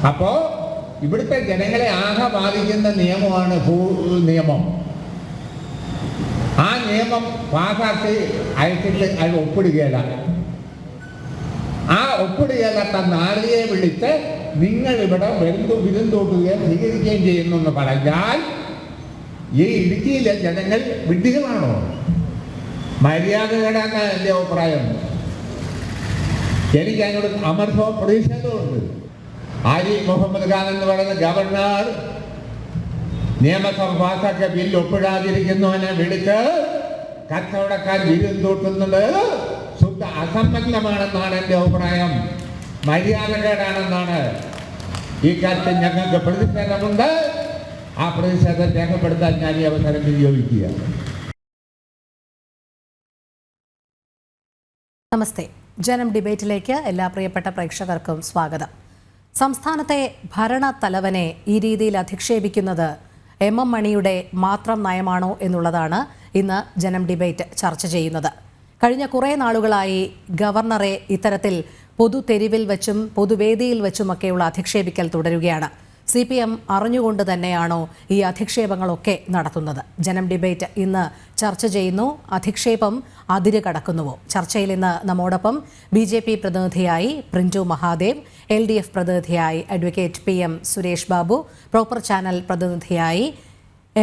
അപ്പോൾ ഇവിടുത്തെ ജനങ്ങളെ ആകെ ബാധിക്കുന്ന നിയമമാണ് നിയമം. ആ നിയമം പാസാക്കി അയച്ചിട്ട് അത് ഒപ്പിടുകയല്ല. ആ ഒപ്പിടുകയല്ലാത്ത നാളിയെ വിളിച്ച് നിങ്ങൾ ഇവിടെ വിരുന്തോട്ടുകയും സ്വീകരിക്കുകയും ചെയ്യുന്നു എന്ന് പറഞ്ഞാൽ ഈ ഇടുക്കിയിലെ ജനങ്ങൾ വിഡ്ഢികളാണോ? മര്യാദകേടാണ് എൻ്റെ അഭിപ്രായം. എനിക്ക് അതിനോട് അമർഷവും പ്രതിഷേധവുമുണ്ട്. ആരിഫ് മുഹമ്മദ് ഖാൻ എന്ന് പറയുന്ന ഗവർണർ നിയമസഭ പാസാക്കിയ ബില്ല് ഒപ്പിടാതിരിക്കുന്നവനെ വിളിച്ച് കച്ചവടക്കാർ വിരുന്തോട്ടുന്നത് ശുദ്ധ അസംബന്ധമാണെന്നാണ് എൻ്റെ അഭിപ്രായം. മര്യാദകേടാണെന്നാണ്. ഈ കാര്യത്തിൽ ഞങ്ങൾക്ക് പ്രതിഷേധമുണ്ട്. ആ പ്രതിഷേധം രേഖപ്പെടുത്താൻ ഞാൻ ഈ അവസരം വിനിയോഗിക്കുക. നമസ്തേ. ജനം ഡിബേറ്റിലേക്ക് എല്ലാ പ്രിയപ്പെട്ട പ്രേക്ഷകർക്കും സ്വാഗതം. സംസ്ഥാനത്തെ ഭരണ തലവനെ ഈ രീതിയിൽ അധിക്ഷേപിക്കുന്നത് എം മണിയുടെ മാത്രം നയമാണോ എന്നുള്ളതാണ് ഇന്ന് ജനം ഡിബേറ്റ് ചർച്ച ചെയ്യുന്നത്. കഴിഞ്ഞ കുറേ നാളുകളായി ഗവർണറെ ഇത്തരത്തിൽ പൊതുതെരുവിൽ വെച്ചും പൊതുവേദിയിൽ വെച്ചുമൊക്കെയുള്ള അധിക്ഷേപിക്കൽ തുടരുകയാണ്. CPM അറിഞ്ഞുകൊണ്ട് തന്നെയാണോ ഈ അധിക്ഷേപങ്ങളൊക്കെ നടത്തുന്നത്? ജനം ഡിബേറ്റ് ഇന്ന് ചർച്ച ചെയ്യുന്നു. അധിക്ഷേപം അതിര് കടക്കുന്നുവോ? ചർച്ചയിൽ ഇന്ന് നമ്മോടൊപ്പം BJP പ്രതിനിധിയായി പ്രിൻറ്റു മഹാദേവ്, LDF പ്രതിനിധിയായി advocate PM Suresh Babu, proper channel പ്രതിനിധിയായി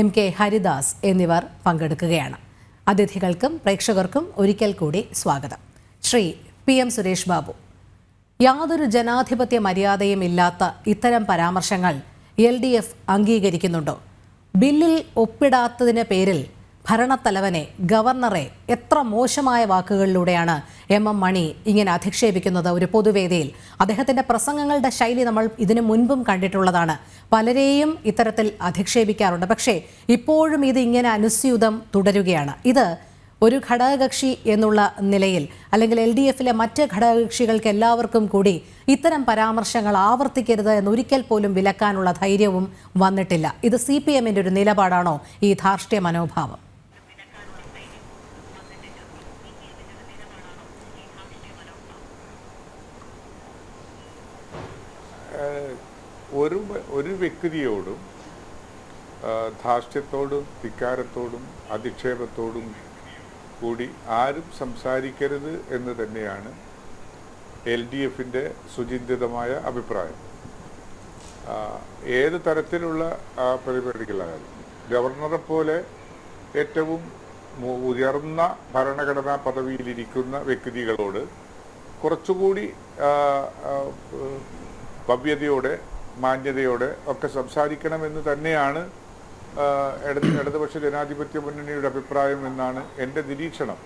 MK ഹരിദാസ് എന്നിവർ പങ്കെടുക്കുകയാണ്. അതിഥികൾക്കും പ്രേക്ഷകർക്കും ഒരിക്കൽ കൂടി സ്വാഗതം. ശ്രീ PM സുരേഷ് ബാബു, യാതൊരു ജനാധിപത്യ മര്യാദയും ഇല്ലാത്ത ഇത്തരം പരാമർശങ്ങൾ LDF അംഗീകരിക്കുന്നുണ്ടോ? ബില്ലിൽ ഒപ്പിടാത്തതിന് പേരിൽ ഭരണത്തലവനെ, ഗവർണറെ എത്ര മോശമായ വാക്കുകളിലൂടെയാണ് M മണി ഇങ്ങനെ അധിക്ഷേപിക്കുന്നത് ഒരു പൊതുവേദിയിൽ? അദ്ദേഹത്തിൻ്റെ പ്രസംഗങ്ങളുടെ ശൈലി നമ്മൾ ഇതിനു മുൻപും കണ്ടിട്ടുള്ളതാണ്. പലരെയും ഇത്തരത്തിൽ അധിക്ഷേപിക്കാറുണ്ട്. പക്ഷേ ഇപ്പോഴും ഇത് ഇങ്ങനെ അനുസ്യൂതം തുടരുകയാണ്. ഇത് ഒരു ഘടകകക്ഷി എന്നുള്ള നിലയിൽ, അല്ലെങ്കിൽ LDFിലെ മറ്റ് ഘടകകക്ഷികൾക്ക് എല്ലാവർക്കും കൂടി ഇത്തരം പരാമർശങ്ങൾ ആവർത്തിക്കരുത് എന്നൊരിക്കൽ പോലും വിലക്കാനുള്ള ധൈര്യവും വന്നിട്ടില്ല. ഇത് CPMന്റെ ഒരു നിലപാടാണോ, ഈ ധാർഷ്ട്യ മനോഭാവം? ഒരു വ്യക്തിയോടും ധാർഷ്ട്യത്തോടും ധിക്കാരത്തോടും അധിക്ഷേപത്തോടും കൂടി ആരും സംസാരിക്കരുത് എന്ന് തന്നെയാണ് LDFിൻ്റെ സുചിന്തിതമായ അഭിപ്രായം. ഏത് തരത്തിലുള്ള പരിപാടികളായാലും ഗവർണറെ പോലെ ഏറ്റവും ഉയർന്ന ഭരണഘടനാ പദവിയിലിരിക്കുന്ന വ്യക്തികളോട് കുറച്ചുകൂടി ഭവ്യതയോടെ മാന്യതയോടെ ഒക്കെ സംസാരിക്കണമെന്ന് തന്നെയാണ് ഇടതുപക്ഷ ജനാധിപത്യ മുന്നണിയുടെ അഭിപ്രായം എന്നാണ് എൻ്റെ നിരീക്ഷണം.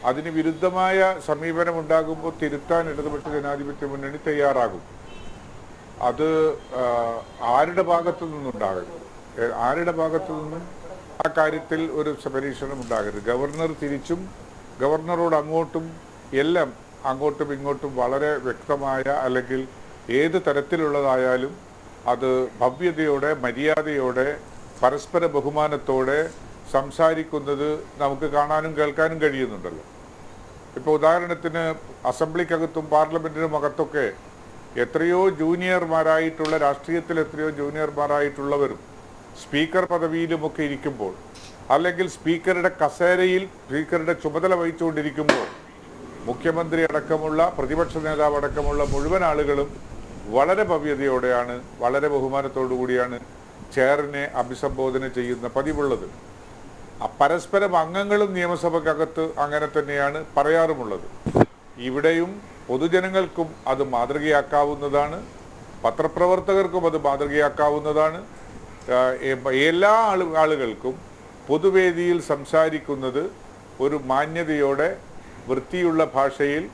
അതിന് വിരുദ്ധമായ സമീപനം ഉണ്ടാകുമ്പോൾ തിരുത്താൻ ഇടതുപക്ഷ ജനാധിപത്യ മുന്നണി തയ്യാറാകും. അത് ആരുടെ ഭാഗത്തു നിന്നുണ്ടാകരുത്, ആരുടെ ഭാഗത്തു നിന്നും ആ കാര്യത്തിൽ ഒരു പരീക്ഷണം ഉണ്ടാകരുത്. ഗവർണർ തിരിച്ചും ഗവർണറോട് അങ്ങോട്ടും എല്ലാം അങ്ങോട്ടും ഇങ്ങോട്ടും വളരെ വ്യക്തമായ, അല്ലെങ്കിൽ ഏത് തരത്തിലുള്ളതായാലും അത് ഭവ്യതയോടെ മര്യാദയോടെ പരസ്പര ബഹുമാനത്തോടെ സംസാരിക്കുന്നത് നമുക്ക് കാണാനും കേൾക്കാനും കഴിയുന്നുണ്ടല്ലോ. ഇപ്പോൾ ഉദാഹരണത്തിന് അസംബ്ലിക്കകത്തും പാർലമെൻറ്റിനും അകത്തൊക്കെ എത്രയോ ജൂനിയർമാരായിട്ടുള്ള, രാഷ്ട്രീയത്തിൽ എത്രയോ ജൂനിയർമാരായിട്ടുള്ളവരും സ്പീക്കർ പദവിയിലുമൊക്കെ ഇരിക്കുമ്പോൾ, അല്ലെങ്കിൽ സ്പീക്കറുടെ കസേരയിൽ സ്പീക്കറുടെ ചുമതല വഹിച്ചുകൊണ്ടിരിക്കുമ്പോൾ മുഖ്യമന്ത്രി അടക്കമുള്ള, പ്രതിപക്ഷ നേതാവ് അടക്കമുള്ള മുഴുവൻ ആളുകളും വളരെ ഭവ്യതയോടെയാണ്, വളരെ ബഹുമാനത്തോടു കൂടിയാണ് ചെയറിനെ അഭിസംബോധന ചെയ്യുന്ന പതിവുള്ളത്. പരസ്പരം അംഗങ്ങളും നിയമസഭക്കകത്ത് അങ്ങനെ തന്നെയാണ് പറയാറുമുള്ളത്. ഇവിടെയും പൊതുജനങ്ങൾക്കും അത് മാതൃകയാക്കാവുന്നതാണ്, പത്രപ്രവർത്തകർക്കും അത് മാതൃകയാക്കാവുന്നതാണ്. എല്ലാ ആളുകൾക്കും പൊതുവേദിയിൽ സംസാരിക്കുന്നത് ഒരു മാന്യതയോടെ വൃത്തിയുള്ള ഭാഷയിൽ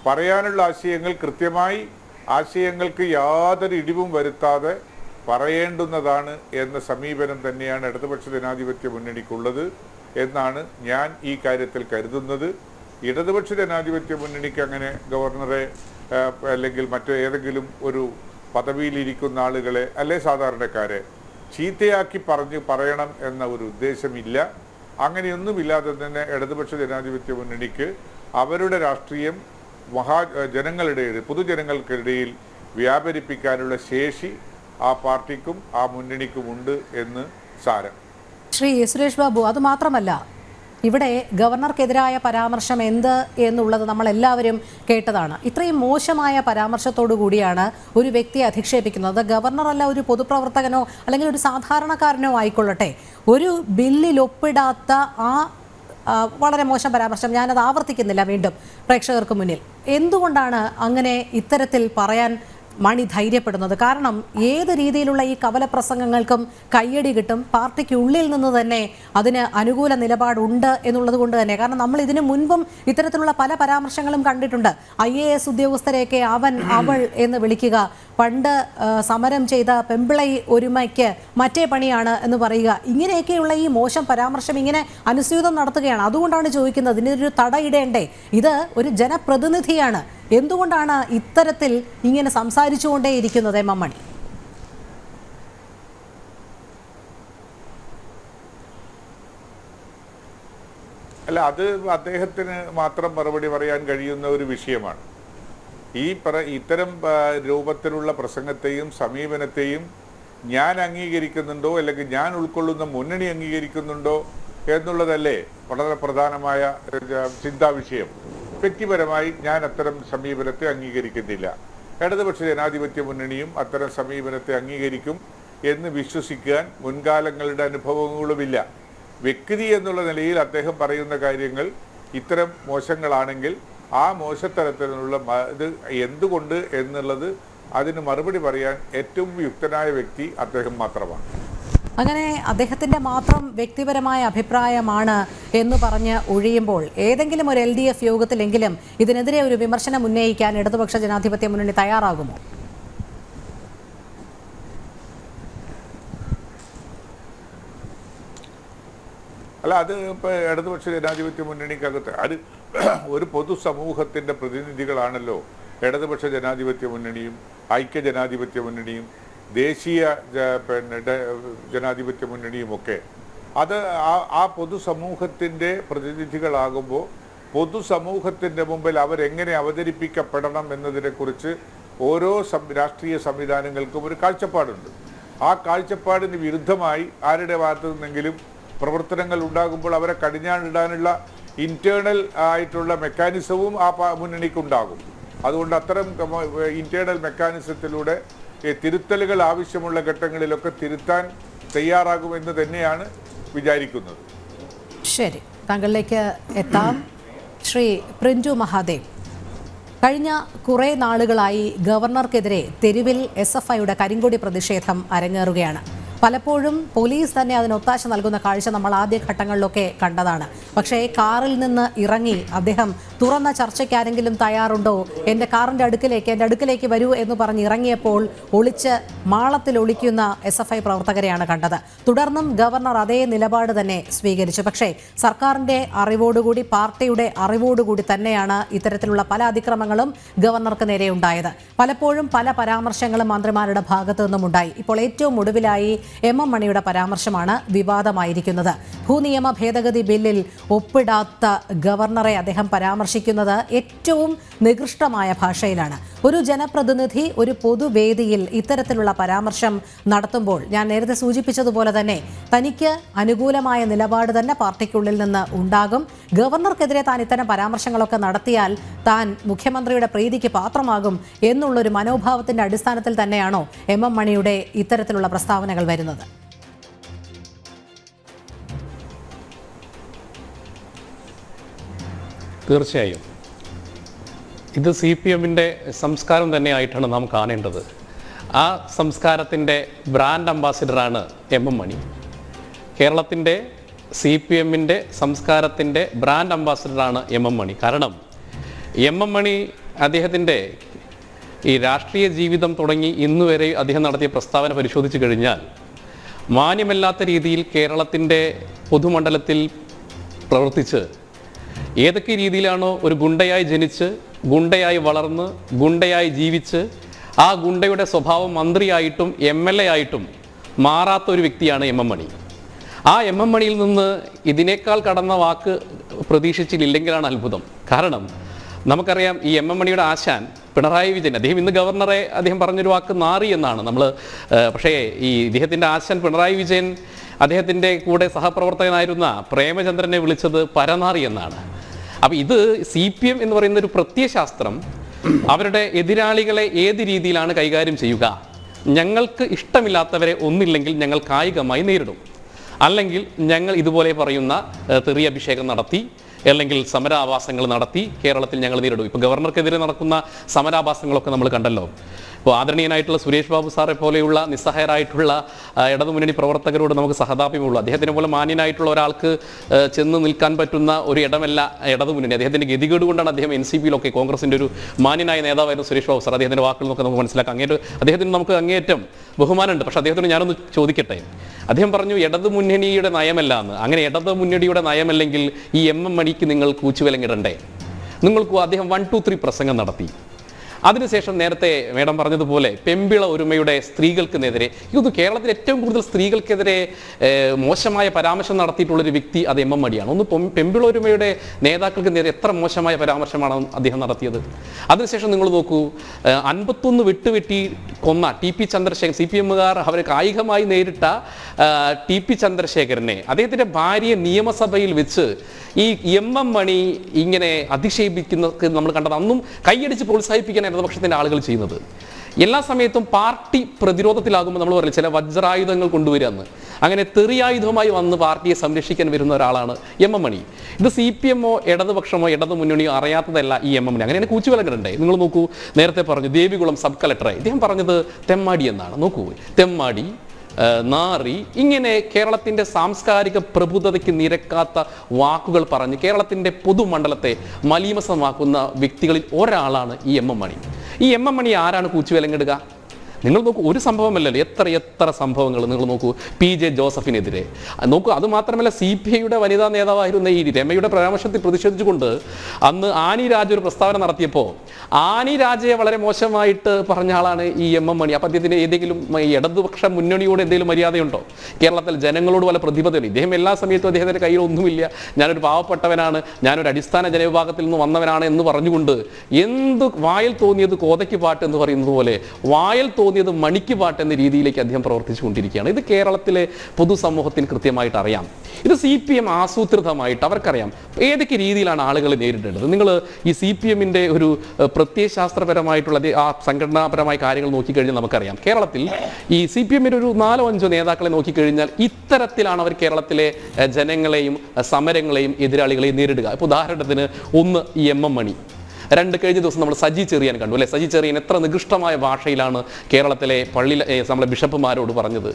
പറയാനുള്ള ആശയങ്ങൾ കൃത്യമായി, ആശയങ്ങൾക്ക് യാതൊരു ഇടിവും വരുത്താതെ പറയേണ്ടുന്നതാണ് എന്ന സമീപനം തന്നെയാണ് ഇടതുപക്ഷ ജനാധിപത്യ മുന്നണിക്കുള്ളത് എന്നാണ് ഞാൻ ഈ കാര്യത്തിൽ കരുതുന്നത്. ഇടതുപക്ഷ ജനാധിപത്യ മുന്നണിക്ക് അങ്ങനെ ഗവർണറെ അല്ലെങ്കിൽ മറ്റേതെങ്കിലും ഒരു പദവിയിലിരിക്കുന്ന ആളുകളെ, അല്ലെ സാധാരണക്കാരെ ചീത്തയാക്കി പറയണം എന്ന ഒരു ഉദ്ദേശമില്ല. അങ്ങനെയൊന്നുമില്ലാതെ തന്നെ ഇടതുപക്ഷ ജനാധിപത്യ മുന്നണിക്ക് അവരുടെ രാഷ്ട്രീയം ജനങ്ങളുടെ പൊതുജനങ്ങൾക്കിടയിൽ വ്യാപരിപ്പിക്കാനുള്ള ശേഷി ആ പാർട്ടിക്കും ആ മുന്നണിക്കുമുണ്ട് എന്ന് സാരം. ശ്രീ സുരേഷ് ബാബു, അത് മാത്രമല്ല, ഇവിടെ ഗവർണർക്കെതിരായ പരാമർശം എന്ത് എന്നുള്ളത് നമ്മളെല്ലാവരും കേട്ടതാണ്. ഇത്രയും മോശമായ പരാമർശത്തോടു കൂടിയാണ് ഒരു വ്യക്തിയെ അധിക്ഷേപിക്കുന്നത്. ഗവർണറല്ല, ഒരു പൊതുപ്രവർത്തകനോ അല്ലെങ്കിൽ ഒരു സാധാരണക്കാരനോ ആയിക്കൊള്ളട്ടെ, ഒരു ബില്ലിൽ ഒപ്പിടാത്ത ആ വളരെ മോശം പരാമർശം, ഞാനത് ആവർത്തിക്കുന്നില്ല വീണ്ടും പ്രേക്ഷകർക്ക് മുന്നിൽ. എന്തുകൊണ്ടാണ് അങ്ങനെ ഇത്തരത്തിൽ പറയാൻ മണി ധൈര്യപ്പെടുന്നത്? കാരണം ഏത് രീതിയിലുള്ള ഈ കവല പ്രസംഗങ്ങൾക്കും കയ്യടി കിട്ടും. പാർട്ടിക്കുള്ളിൽ നിന്ന് തന്നെ അതിന് അനുകൂല നിലപാടുണ്ട് എന്നുള്ളത് കൊണ്ട് തന്നെ. കാരണം നമ്മൾ ഇതിനു മുൻപും ഇത്തരത്തിലുള്ള പല പരാമർശങ്ങളും കണ്ടിട്ടുണ്ട്. IAS ഉദ്യോഗസ്ഥരെയൊക്കെ അവൻ അവൾ എന്ന് വിളിക്കുക, പണ്ട് സമരം ചെയ്ത പെമ്പിളൈ ഒരുമയ്ക്ക് മറ്റേ പണിയാണ് എന്ന് പറയുക, ഇങ്ങനെയൊക്കെയുള്ള ഈ മോശം പരാമർശം ഇങ്ങനെ അനുസ്യൂതം നടത്തുകയാണ്. അതുകൊണ്ടാണ് ചോദിക്കുന്നത്, ഇതിനൊരു തടയിടേണ്ടേ? ഇത് ഒരു ജനപ്രതിനിധിയാണ്, എന്തുകൊണ്ടാണ് ഇത്തരത്തിൽ ഇങ്ങനെ സംസാരിച്ചുകൊണ്ടേയിരിക്കുന്നത് എം.എം. മണി? അല്ല, അത് അദ്ദേഹത്തിന് മാത്രം മറുപടി പറയാൻ കഴിയുന്ന ഒരു വിഷയമാണ്. ഇത്തരം രൂപത്തിലുള്ള പ്രസംഗത്തെയും സമീപനത്തെയും ഞാൻ അംഗീകരിക്കുന്നുണ്ടോ അല്ലെങ്കിൽ ഞാൻ ഉൾക്കൊള്ളുന്ന മുന്നണി അംഗീകരിക്കുന്നുണ്ടോ എന്നുള്ളതല്ലേ വളരെ പ്രധാനമായ ചിന്താ വിഷയം. വ്യക്തിപരമായി ഞാൻ അത്തരം സമീപനത്തെ അംഗീകരിക്കുന്നില്ല. ഇടതുപക്ഷ ജനാധിപത്യ മുന്നണിയും അത്തരം സമീപനത്തെ അംഗീകരിക്കും എന്ന് വിശ്വസിക്കാൻ മുൻകാലങ്ങളുടെ അനുഭവങ്ങളുമില്ല. വ്യക്തി എന്നുള്ള നിലയിൽ അദ്ദേഹം പറയുന്ന കാര്യങ്ങൾ ഇത്തരം മോശങ്ങളാണെങ്കിൽ ആ മോശത്തരത്തിലുള്ള ഇത് എന്തുകൊണ്ട് എന്നുള്ളത് അതിന് മറുപടി പറയാൻ ഏറ്റവും യുക്തനായ വ്യക്തി അദ്ദേഹം മാത്രമാണ്. അങ്ങനെ അദ്ദേഹത്തിൻ്റെ മാത്രം വ്യക്തിപരമായ അഭിപ്രായമാണ് എന്ന് പറഞ്ഞ് ഒഴിയുമ്പോൾ ഏതെങ്കിലും ഒരു LDF യോഗത്തിലെങ്കിലും ഇതിനെതിരെ ഒരു വിമർശനം ഉന്നയിക്കാൻ ഇടതുപക്ഷ ജനാധിപത്യ മുന്നണി തയ്യാറാകുമോ? അല്ല, അത് ഇപ്പോൾ ഇടതുപക്ഷ ജനാധിപത്യ മുന്നണിക്കകത്ത് അത് ഒരു പൊതുസമൂഹത്തിൻ്റെ പ്രതിനിധികളാണല്ലോ ഇടതുപക്ഷ ജനാധിപത്യ മുന്നണിയും ഐക്യ ജനാധിപത്യ മുന്നണിയും ദേശീയ ജനാധിപത്യ മുന്നണിയുമൊക്കെ. അത് ആ പൊതുസമൂഹത്തിൻ്റെ പ്രതിനിധികളാകുമ്പോൾ പൊതുസമൂഹത്തിൻ്റെ മുമ്പിൽ അവരെങ്ങനെ അവതരിപ്പിക്കപ്പെടണം എന്നതിനെക്കുറിച്ച് ഓരോ രാഷ്ട്രീയ സംവിധാനങ്ങൾക്കും ഒരു കാഴ്ചപ്പാടുണ്ട്. ആ കാഴ്ചപ്പാടിന് വിരുദ്ധമായി ആരുടെ ഭാഗത്തു നിന്നെങ്കിലും പ്രവർത്തനങ്ങൾ ഉണ്ടാകുമ്പോൾ അവരെ കടിഞ്ഞാണിടാനുള്ള ഇന്റേണൽ ആയിട്ടുള്ള മെക്കാനിസവും ആ മുന്നണിക്കുണ്ടാകും. അതുകൊണ്ട് അത്തരം ഇന്റേണൽ മെക്കാനിസത്തിലൂടെ തിരുത്തലുകൾ ആവശ്യമുള്ള ഘട്ടങ്ങളിലൊക്കെ തിരുത്താൻ തയ്യാറാകുമെന്ന് തന്നെയാണ് വിചാരിക്കുന്നത്. ശരി, താങ്കളിലേക്ക് എത്താം. ശ്രീ പ്രിൻറ്റു മഹാദേവ്, കഴിഞ്ഞ കുറേ നാളുകളായി ഗവർണർക്കെതിരെ തെരുവിൽ SFIയുടെ കരിങ്കൊടി പ്രതിഷേധം അരങ്ങേറുകയാണ്. പലപ്പോഴും പോലീസ് തന്നെ അതിന് ഒത്താശ നൽകുന്ന കാഴ്ച നമ്മൾ ആദ്യ ഘട്ടങ്ങളിലൊക്കെ കണ്ടതാണ്. പക്ഷേ കാറിൽ നിന്ന് ഇറങ്ങി അദ്ദേഹം തുറന്ന ചർച്ചയ്ക്ക് ആരെങ്കിലും തയ്യാറുണ്ടോ, എൻ്റെ അടുക്കിലേക്ക് വരൂ എന്ന് പറഞ്ഞ് ഇറങ്ങിയപ്പോൾ ഒളിച്ച് മാളത്തിൽ ഒളിക്കുന്ന SFI പ്രവർത്തകരെയാണ് കണ്ടത്. തുടർന്നും ഗവർണർ അതേ നിലപാട് തന്നെ സ്വീകരിച്ചു. പക്ഷേ സർക്കാരിൻ്റെ അറിവോടുകൂടി, പാർട്ടിയുടെ അറിവോടുകൂടി തന്നെയാണ് ഇത്തരത്തിലുള്ള പല അതിക്രമങ്ങളും ഗവർണർക്ക് നേരെ ഉണ്ടായത്. പലപ്പോഴും പല പരാമർശങ്ങളും മന്ത്രിമാരുടെ ഭാഗത്തു നിന്നും ഉണ്ടായി. ഇപ്പോൾ ഏറ്റവും ഒടുവിലായി M.M. മണിയുടെ പരാമർശമാണ് വിവാദമായിരിക്കുന്നത്. ഭൂനിയമ ഭേദഗതി ബില്ലിൽ ഒപ്പിടാത്ത ഗവർണറെ അദ്ദേഹം പരാമർശിക്കുന്നത് ഏറ്റവും നികൃഷ്ടമായ ഭാഷയിലാണ്. ഒരു ജനപ്രതിനിധി ഒരു പൊതുവേദിയിൽ ഇത്തരത്തിലുള്ള പരാമർശം നടത്തുമ്പോൾ ഞാൻ നേരത്തെ സൂചിപ്പിച്ചതുപോലെ തന്നെ തനിക്ക് അനുകൂലമായ നിലപാട് തന്നെ പാർട്ടിക്കുള്ളിൽ നിന്ന് ഉണ്ടാകും. ഗവർണർക്കെതിരെ താൻ ഇത്തരം പരാമർശങ്ങളൊക്കെ നടത്തിയാൽ താൻ മുഖ്യമന്ത്രിയുടെ പ്രീതിക്ക് പാത്രമാകും എന്നുള്ളൊരു മനോഭാവത്തിന്റെ അടിസ്ഥാനത്തിൽ തന്നെയാണോ M.M. മണിയുടെ ഇത്തരത്തിലുള്ള പ്രസ്താവനകൾ വരുന്നത്? തീർച്ചയായും ഇത് CPM-ന്റെ സംസ്കാരം തന്നെയായിട്ടാണ് നാം കാണേണ്ടത്. ആ സംസ്കാരത്തിൻ്റെ ബ്രാൻഡ് അംബാസിഡറാണ് M.M. മണി. കേരളത്തിൻ്റെ CPM-ന്റെ സംസ്കാരത്തിൻ്റെ ബ്രാൻഡ് അംബാസിഡറാണ് M.M. മണി. കാരണം M.M. മണി അദ്ദേഹത്തിൻ്റെ ഈ രാഷ്ട്രീയ ജീവിതം തുടങ്ങി ഇന്നുവരെ അദ്ദേഹം നടത്തിയ പ്രസ്താവന പരിശോധിച്ചു കഴിഞ്ഞാൽ മാന്യമല്ലാത്ത രീതിയിൽ കേരളത്തിൻ്റെ പൊതുമണ്ഡലത്തിൽ പ്രവർത്തിച്ച് ഏതൊക്കെ രീതിയിലാണോ ഒരു ഗുണ്ടയായി ജനിച്ച് ഗുണ്ടയായി വളർന്ന് ഗുണ്ടയായി ജീവിച്ച് ആ ഗുണ്ടയുടെ സ്വഭാവം മന്ത്രിയായിട്ടും MLA ആയിട്ടും മാറാത്ത ഒരു വ്യക്തിയാണ് M.M. മണി. ആ M.M. മണിയിൽ നിന്ന് ഇതിനേക്കാൾ കടന്ന വാക്ക് പ്രതീക്ഷിച്ചില്ലെങ്കിലാണ് അത്ഭുതം. കാരണം നമുക്കറിയാം ഈ M.M. മണിയുടെ ആശാൻ പിണറായി വിജയൻ അദ്ദേഹം ഇന്ന് ഗവർണറെ അദ്ദേഹം പറഞ്ഞൊരു വാക്ക് നാറി എന്നാണ് നമ്മൾ. പക്ഷേ ഈ ഇദ്ദേഹത്തിൻ്റെ ആശാൻ പിണറായി വിജയൻ അദ്ദേഹത്തിൻ്റെ കൂടെ സഹപ്രവർത്തകനായിരുന്ന പ്രേമചന്ദ്രനെ വിളിച്ചത് പരനാറി എന്നാണ്. അപ്പോൾ ഇത് CPM എന്ന് പറയുന്ന ഒരു പ്രത്യയശാസ്ത്രം അവരുടെ എതിരാളികളെ ഏത് രീതിയിലാണ് കൈകാര്യം ചെയ്യുക. ഞങ്ങൾക്ക് ഇഷ്ടമില്ലാത്തവരെ ഒന്നില്ലെങ്കിൽ ഞങ്ങൾ കായികമായി നേരിടും, അല്ലെങ്കിൽ ഞങ്ങൾ ഇതുപോലെ പറയുന്ന തെറി അഭിഷേകം നടത്തി അല്ലെങ്കിൽ സമരാഭാസങ്ങൾ നടത്തി കേരളത്തിൽ ഞങ്ങൾ നേരിടും. ഇപ്പോൾ ഗവർണർക്കെതിരെ നടക്കുന്ന സമരാഭാസങ്ങളൊക്കെ നമ്മൾ കണ്ടല്ലോ. ഇപ്പോൾ ആദരണീയനായിട്ടുള്ള സുരേഷ് ബാബു സാറെ പോലെയുള്ള നിസ്സഹായരായിട്ടുള്ള ഇടതുമുന്നണി പ്രവർത്തകരോട് നമുക്ക് സഹതാപ്യമുള്ളൂ. അദ്ദേഹത്തിനെ പോലെ മാന്യനായിട്ടുള്ള ഒരാൾക്ക് ചെന്ന് നിൽക്കാൻ പറ്റുന്ന ഒരു ഇടമല്ല ഇടതുമുന്നണി. അദ്ദേഹത്തിൻ്റെ ഗതികേട് കൊണ്ടാണ് അദ്ദേഹം NCPയിലൊക്കെ കോൺഗ്രസിൻ്റെ ഒരു മാന്യനായ നേതാവായിരുന്നു സുരേഷ് ബാബു സാർ. അദ്ദേഹത്തിൻ്റെ വാക്കുകൾ നോക്കി നമുക്ക് മനസ്സിലാക്കാം. അദ്ദേഹത്തിന് നമുക്ക് അങ്ങേയറ്റം ബഹുമാനമുണ്ട്. പക്ഷേ അദ്ദേഹത്തിന് ഞാനൊന്ന് ചോദിക്കട്ടെ, അദ്ദേഹം പറഞ്ഞു ഇടതുമുന്നണിയുടെ നയമല്ല എന്ന്. അങ്ങനെ ഇടതുമുന്നണിയുടെ നയമല്ലെങ്കിൽ ഈ MM മണിക്ക് നിങ്ങൾ കൂച്ചുവിലങ്ങിടണ്ടേ? നിങ്ങൾക്ക് അദ്ദേഹം 1, 2, 3 പ്രസംഗം നടത്തി. അതിനുശേഷം നേരത്തെ മേഡം പറഞ്ഞതുപോലെ പെമ്പിള ഒരുമയുടെ സ്ത്രീകൾക്കെതിരെ, ഇത് കേരളത്തിൽ ഏറ്റവും കൂടുതൽ സ്ത്രീകൾക്കെതിരെ മോശമായ പരാമർശം നടത്തിയിട്ടുള്ളൊരു വ്യക്തി അത് MM മണിയാണ്. ഒന്ന് പെമ്പിള ഒരുമയുടെ നേതാക്കൾക്ക് നേരെ എത്ര മോശമായ പരാമർശമാണ് അദ്ദേഹം നടത്തിയത്. അതിനുശേഷം നിങ്ങൾ നോക്കൂ, 51 വെട്ടുവെട്ടി കൊന്ന TP ചന്ദ്രശേഖരൻ, CPMകാർ അവരെ കായികമായി നേരിട്ട TP ചന്ദ്രശേഖരനെ അദ്ദേഹത്തിൻ്റെ ഭാര്യയെ നിയമസഭയിൽ വെച്ച് ഈ MM മണി ഇങ്ങനെ അധിക്ഷേപിക്കുന്നത് നമ്മൾ കണ്ടത്. അന്നും കൈയടിച്ച് പ്രോത്സാഹിപ്പിക്കാൻ ഇടതുപക്ഷത്തിൻ്റെ ആളുകൾ ചെയ്യുന്നത്. എല്ലാ സമയത്തും പാർട്ടി പ്രതിരോധത്തിലാകുമ്പോൾ നമ്മൾ പറയില്ല ചില വജ്രായുധങ്ങൾ കൊണ്ടുവരികയെന്ന്. അങ്ങനെ തെറിയായുധമായി വന്ന് പാർട്ടിയെ സംരക്ഷിക്കാൻ വരുന്ന ഒരാളാണ് MM മണി. ഇത് CPMോ ഇടതുപക്ഷമോ ഇടതുമുന്നണിയോ അറിയാത്തതല്ല ഈ MM മണി. അങ്ങനെ കൂച്ചുവിലങ്ങണ്ടേ? നിങ്ങൾ നോക്കൂ, നേരത്തെ പറഞ്ഞു ദേവികുളം സബ് കളക്ടറായി ഇദ്ദേഹം പറഞ്ഞത് തെമ്മാടി എന്നാണ്. നോക്കൂ, തെമ്മാടി, നാറി, ഇങ്ങനെ കേരളത്തിൻ്റെ സാംസ്കാരിക പ്രബുദ്ധതയ്ക്ക് നിരക്കാത്ത വാക്കുകൾ പറഞ്ഞ് കേരളത്തിൻ്റെ പൊതുമണ്ഡലത്തെ മലീമസമാക്കുന്ന വ്യക്തികളിൽ ഒരാളാണ് ഈ MM മണി. ഈ MM മണി ആരാണ് കൂച്ചുവിലങ്ങിടുക? നിങ്ങൾ നോക്കൂ, ഒരു സംഭവമല്ലല്ലോ, എത്ര സംഭവങ്ങൾ നിങ്ങൾ നോക്കൂ. PJ ജോസഫിനെതിരെ നോക്കൂ. അതുമാത്രമല്ല, CPIയുടെ വനിതാ നേതാവായിരുന്ന ഈ രമയുടെ പരാമർശത്തിൽ പ്രതിഷേധിച്ചുകൊണ്ട് അന്ന് ആനി രാജ ഒരു പ്രസ്താവന നടത്തിയപ്പോൾ ആനി രാജയെ വളരെ മോശമായിട്ട് പറഞ്ഞ ആളാണ് ഈ MM മണി. അപ്പം അദ്ദേഹത്തിന് ഏതെങ്കിലും ഇടതുപക്ഷ മുന്നണിയോട് എന്തെങ്കിലും മര്യാദയുണ്ടോ? കേരളത്തിൽ ജനങ്ങളോട് വല്ല പ്രതിബദ്ധതയില്ല. ഇദ്ദേഹം എല്ലാ സമയത്തും അദ്ദേഹത്തിൻ്റെ കയ്യിൽ ഒന്നുമില്ല, ഞാനൊരു പാവപ്പെട്ടവനാണ്, ഞാനൊരു അടിസ്ഥാന ജനവിഭാഗത്തിൽ നിന്ന് വന്നവനാണ് എന്ന് പറഞ്ഞുകൊണ്ട് എന്ത് വായിൽ തോന്നിയത് കോതയ്ക്ക് പാട്ട് എന്ന് പറയുന്നത് പോലെ വായിൽ തോന്നിയത് മണിക്ക് പാട്ട് എന്ന രീതിയിലേക്ക് അദ്ദേഹം പ്രവർത്തിച്ചു കൊണ്ടിരിക്കുകയാണ്. ഇത് കേരളത്തിലെ പൊതുസമൂഹത്തിന് കൃത്യമായിട്ട് അറിയാം. ഇത് CPM ആസൂത്രിതമായിട്ട് അവർക്കറിയാം ഏതൊക്കെ രീതിയിലാണ് ആളുകൾ നേരിടേണ്ടത്. നിങ്ങൾ ഈ CPMൻ്റെ ഒരു പ്രത്യയശാസ്ത്രപരമായിട്ടുള്ള ആ സംഘടനാപരമായ കാര്യങ്ങൾ നോക്കിക്കഴിഞ്ഞാൽ നമുക്കറിയാം. കേരളത്തിൽ ഈ CPMൻ്റെ ഒരു 4-5 നേതാക്കളെ നോക്കിക്കഴിഞ്ഞാൽ ഇത്തരത്തിലാണ് അവർ കേരളത്തിലെ ജനങ്ങളെയും സമരങ്ങളെയും എതിരാളികളെയും നേരിടുക. ഇപ്പോൾ ഉദാഹരണത്തിന് ഒന്ന് ഈ MM മണി, 2 കഴിഞ്ഞ ദിവസം നമ്മൾ സജി ചെറിയാൻ കണ്ടു അല്ലേ? സജി ചെറിയാൻ എത്ര നികൃഷ്ടമായ ഭാഷയിലാണ് കേരളത്തിലെ പള്ളിയിലെ നമ്മളെ ബിഷപ്പുമാരോട് പറഞ്ഞത്.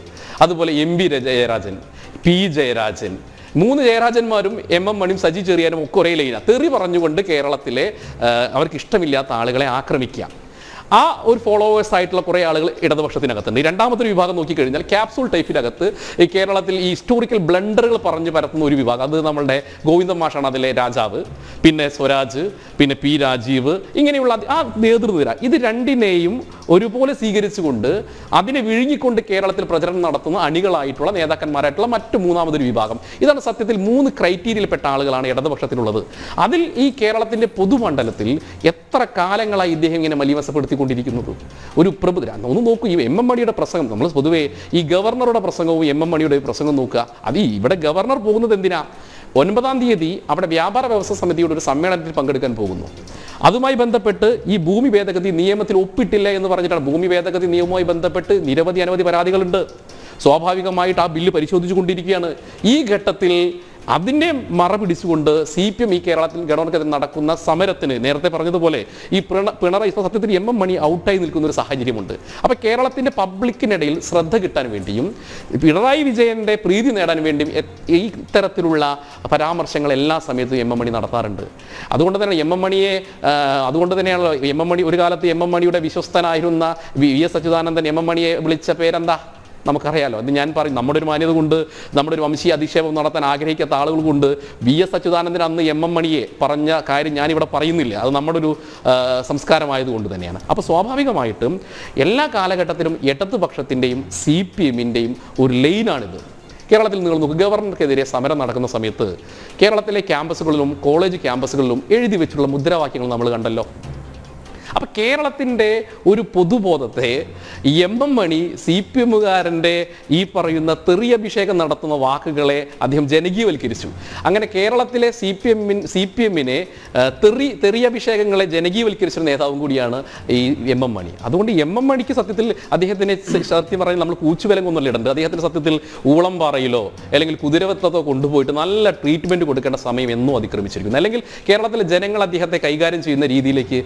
അതുപോലെ MB Jayarajan, P Jayarajan, 3 ജയരാജന്മാരും MM മണിയും സജി ചെറിയാനും ഒക്കെ ഒരേ ലൈനാണ്. തെറി പറഞ്ഞുകൊണ്ട് കേരളത്തിലെ അവർക്ക് ഇഷ്ടമില്ലാത്ത ആളുകളെ ആക്രമിക്കുക. ആ ഒരു ഫോളോവേഴ്സ് ആയിട്ടുള്ള കുറേ ആളുകൾ ഇടതുപക്ഷത്തിനകത്തുണ്ട്. ഈ രണ്ടാമത്തെ ഒരു വിഭാഗം നോക്കിക്കഴിഞ്ഞാൽ ക്യാപ്സൂൾ ടൈപ്പിനകത്ത് ഈ കേരളത്തിൽ ഈ ഹിസ്റ്റോറിക്കൽ ബ്ലണ്ടറുകൾ പറഞ്ഞു പരത്തുന്ന ഒരു വിഭാഗം. അത് നമ്മളുടെ ഗോവിന്ദൻ മാഷാണ് അതിലെ രാജാവ്, പിന്നെ സ്വരാജ്, പിന്നെ P രാജീവ്, ഇങ്ങനെയുള്ള ആ നേതൃനിര. ഇത് രണ്ടിനെയും ഒരുപോലെ സ്വീകരിച്ചുകൊണ്ട് അതിനെ വിഴുങ്ങിക്കൊണ്ട് കേരളത്തിൽ പ്രചരണം നടത്തുന്ന അണികളായിട്ടുള്ള നേതാക്കന്മാരായിട്ടുള്ള മറ്റു മൂന്നാമതൊരു വിഭാഗം. ഇതാണ് സത്യത്തിൽ 3 ക്രൈറ്റീരിയയിൽപ്പെട്ട ആളുകളാണ് ഇടതുപക്ഷത്തിലുള്ളത്. അതിൽ ഈ കേരളത്തിൻ്റെ പൊതുമണ്ഡലത്തിൽ എത്ര കാലങ്ങളായി ഇദ്ദേഹം ഇങ്ങനെ മലീമസപ്പെടുത്തി കൊണ്ടിരിക്കുന്നത് ഒരു പ്രബുദ്ധ. ഒന്ന് നോക്കൂ, ഈ MM മണിയുടെ പ്രസംഗം, നമ്മൾ പൊതുവേ ഈ ഗവർണറുടെ പ്രസംഗവും MM മണിയുടെ പ്രസംഗം നോക്കുക. അത് ഇവിടെ ഗവർണർ പോകുന്നത് എന്തിനാ? 9-ാം തീയതി അവിടെ വ്യാപാര വ്യവസായ സമിതിയുടെ ഒരു സമ്മേളനത്തിൽ പങ്കെടുക്കാൻ പോകുന്നു. അതുമായി ബന്ധപ്പെട്ട് ഈ ഭൂമി ഭേദഗതി നിയമത്തിൽ ഒപ്പിട്ടില്ല എന്ന് പറഞ്ഞിട്ടാണ്. ഭൂമി ഭേദഗതി നിയമവുമായി ബന്ധപ്പെട്ട് അനവധി പരാതികളുണ്ട്. സ്വാഭാവികമായിട്ട് ആ ബില്ല് പരിശോധിച്ചു കൊണ്ടിരിക്കുകയാണ്. ഈ ഘട്ടത്തിൽ അതിൻ്റെ മറ പിടിച്ചുകൊണ്ട് CPM ഈ കേരളത്തിൽ ഗവർണർക്കെതിരെ നടക്കുന്ന സമരത്തിന് നേരത്തെ പറഞ്ഞതുപോലെ ഈ പിണറായി ഇപ്പോൾ സത്യത്തിൽ MM മണി ഔട്ടായി നിൽക്കുന്ന ഒരു സാഹചര്യമുണ്ട്. അപ്പോൾ കേരളത്തിൻ്റെ പബ്ലിക്കിനിടയിൽ ശ്രദ്ധ കിട്ടാൻ വേണ്ടിയും പിണറായി വിജയൻ്റെ പ്രീതി നേടാൻ വേണ്ടിയും ഈ ഇത്തരത്തിലുള്ള പരാമർശങ്ങൾ എല്ലാ സമയത്തും MM മണി നടത്താറുണ്ട്. അതുകൊണ്ട് തന്നെ അതുകൊണ്ട് തന്നെയാണ് MM മണി ഒരു കാലത്ത് MM മണിയുടെ വിശ്വസ്തനായിരുന്ന VS അച്യുതാനന്ദൻ MM മണിയെ വിളിച്ച പേരെന്താ നമുക്കറിയാലോ. അത് ഞാൻ പറയും, നമ്മുടെ ഒരു മാന്യത കൊണ്ട്, നമ്മുടെ ഒരു വംശീയ അധിക്ഷേപം നടത്താൻ ആഗ്രഹിക്കാത്ത ആളുകൾ കൊണ്ട് VS അച്യുതാനന്ദൻ അന്ന് MM മണിയെ പറഞ്ഞ കാര്യം ഞാനിവിടെ പറയുന്നില്ല. അത് നമ്മുടെ ഒരു സംസ്കാരമായതുകൊണ്ട് തന്നെയാണ്. അപ്പോൾ സ്വാഭാവികമായിട്ടും എല്ലാ കാലഘട്ടത്തിലും ഇടതുപക്ഷത്തിൻ്റെയും CPMൻ്റെയും ഒരു ലൈനാണിത്. കേരളത്തിൽ നിങ്ങൾ നോക്കുക, ഗവർണർക്കെതിരെ സമരം നടക്കുന്ന സമയത്ത് കേരളത്തിലെ ക്യാമ്പസുകളിലും കോളേജ് ക്യാമ്പസുകളിലും എഴുതി വെച്ചിട്ടുള്ള മുദ്രാവാക്യങ്ങൾ നമ്മൾ കണ്ടല്ലോ. അപ്പം കേരളത്തിൻ്റെ ഒരു പൊതുബോധത്തെ എം മണി CPM-കാരൻ്റെ ഈ പറയുന്ന തെറിയഭിഷേകം നടത്തുന്ന വാക്കുകളെ അദ്ദേഹം ജനകീയവൽക്കരിച്ചു. അങ്ങനെ കേരളത്തിലെ CPM-നെ തെറിയഭിഷേകങ്ങളെ ജനകീയവൽക്കരിച്ച നേതാവും കൂടിയാണ് ഈ എം മണി. അതുകൊണ്ട് എം മണിക്ക് സത്യത്തിൽ അദ്ദേഹത്തിന് സത്യം പറഞ്ഞാൽ നമ്മൾ കൂച്ചുവിലങ്ങൊന്നുമല്ല ഇടേണ്ടത്. അദ്ദേഹത്തിന് സത്യത്തിൽ ഊളംപാറയിലോ അല്ലെങ്കിൽ കുതിരവത്തത്തോ കൊണ്ടുപോയിട്ട് നല്ല ട്രീറ്റ്മെൻറ്റ് കൊടുക്കേണ്ട സമയം എന്നും അതിക്രമിച്ചിരിക്കുന്നു. അല്ലെങ്കിൽ കേരളത്തിലെ ജനങ്ങൾ അദ്ദേഹത്തെ കൈകാര്യം ചെയ്യുന്ന രീതിയിലേക്ക്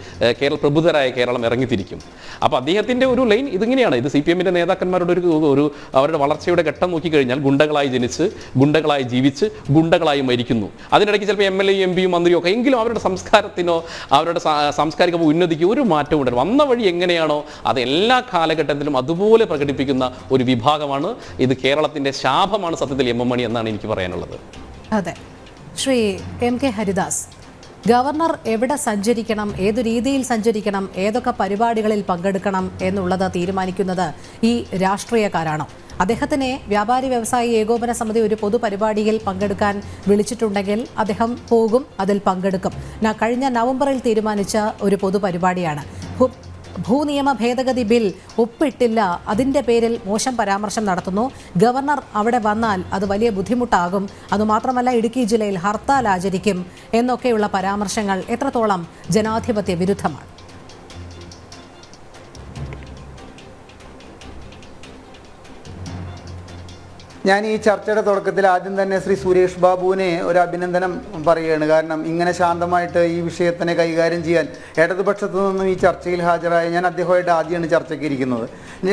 പ്രബുദ്ധരായ കേരളം ഇറങ്ങിത്തിരിക്കും. അപ്പോൾ അദ്ദേഹത്തിൻ്റെ ഒരു ലൈൻ ഇതിങ്ങനെയാണ്. ഇത് CPM-ന്റെ നേതാക്കന്മാരുടെ ഒരു അവരുടെ വളർച്ചയുടെ ഘട്ടം നോക്കിക്കഴിഞ്ഞാൽ ഗുണ്ടകളായി ജനിച്ച് ഗുണ്ടകളായി ജീവിച്ച് ഗുണ്ടകളായി മരിക്കുന്നു. അതിനിടയ്ക്ക് ചിലപ്പോൾ MLA MP മന്ത്രിയോ ഒക്കെ എങ്കിലും അവരുടെ സംസ്കാരത്തിനോ അവരുടെ സാംസ്കാരിക ഉന്നതിക്ക് ഒരു മാറ്റവും ഉണ്ടായിരുന്നു. വന്ന വഴി എങ്ങനെയാണോ അത് എല്ലാ കാലഘട്ടത്തിലും അതുപോലെ പ്രകടിപ്പിക്കുന്ന ഒരു വിഭാഗമാണ്. ഇത് കേരളത്തിൻ്റെ ശാപമാണ് സത്യത്തിൽ എം മണി എന്നാണ് എനിക്ക് പറയാനുള്ളത്. അതെ. ശ്രീ MK ഹരിദാസ്, ഗവർണർ എവിടെ സഞ്ചരിക്കണം, ഏതു രീതിയിൽ സഞ്ചരിക്കണം, ഏതൊക്കെ പരിപാടികളിൽ പങ്കെടുക്കണം എന്നുള്ളത് തീരുമാനിക്കുന്നത് ഈ രാഷ്ട്രീയക്കാരാണോ? അദ്ദേഹത്തിനെ വ്യാപാരി വ്യവസായി ഏകോപന സമിതി ഒരു പൊതുപരിപാടിയിൽ പങ്കെടുക്കാൻ വിളിച്ചിട്ടുണ്ടെങ്കിൽ അദ്ദേഹം പോകും, അതിൽ പങ്കെടുക്കും. കഴിഞ്ഞ നവംബറിൽ തീരുമാനിച്ച ഒരു പൊതുപരിപാടിയാണ്. ഭൂനിയമ ഭേദഗതി ബിൽ ഒപ്പിട്ടില്ല, അതിൻ്റെ പേരിൽ മോശം പരാമർശം നടത്തുന്നു. ഗവർണർ അവിടെ വന്നാൽ അത് വലിയ ബുദ്ധിമുട്ടാകും, അതുമാത്രമല്ല ഇടുക്കി ജില്ലയിൽ ഹർത്താൽ ആചരിക്കും എന്നൊക്കെയുള്ള പരാമർശങ്ങൾ എത്രത്തോളം ജനാധിപത്യ വിരുദ്ധമാണ്? ഞാൻ ഈ ചർച്ചയുടെ തുടക്കത്തിൽ ആദ്യം തന്നെ ശ്രീ സുരേഷ് ബാബുവിനെ ഒരു അഭിനന്ദനം പറയുകയാണ്. കാരണം ഇങ്ങനെ ശാന്തമായിട്ട് ഈ വിഷയത്തിനെ കൈകാര്യം ചെയ്യാൻ ഇടതുപക്ഷത്തു നിന്നും ഈ ചർച്ചയിൽ ഹാജരായ ഞാൻ അദ്ദേഹമായിട്ട് ആദ്യമാണ് ചർച്ചയ്ക്ക് ഇരിക്കുന്നത്.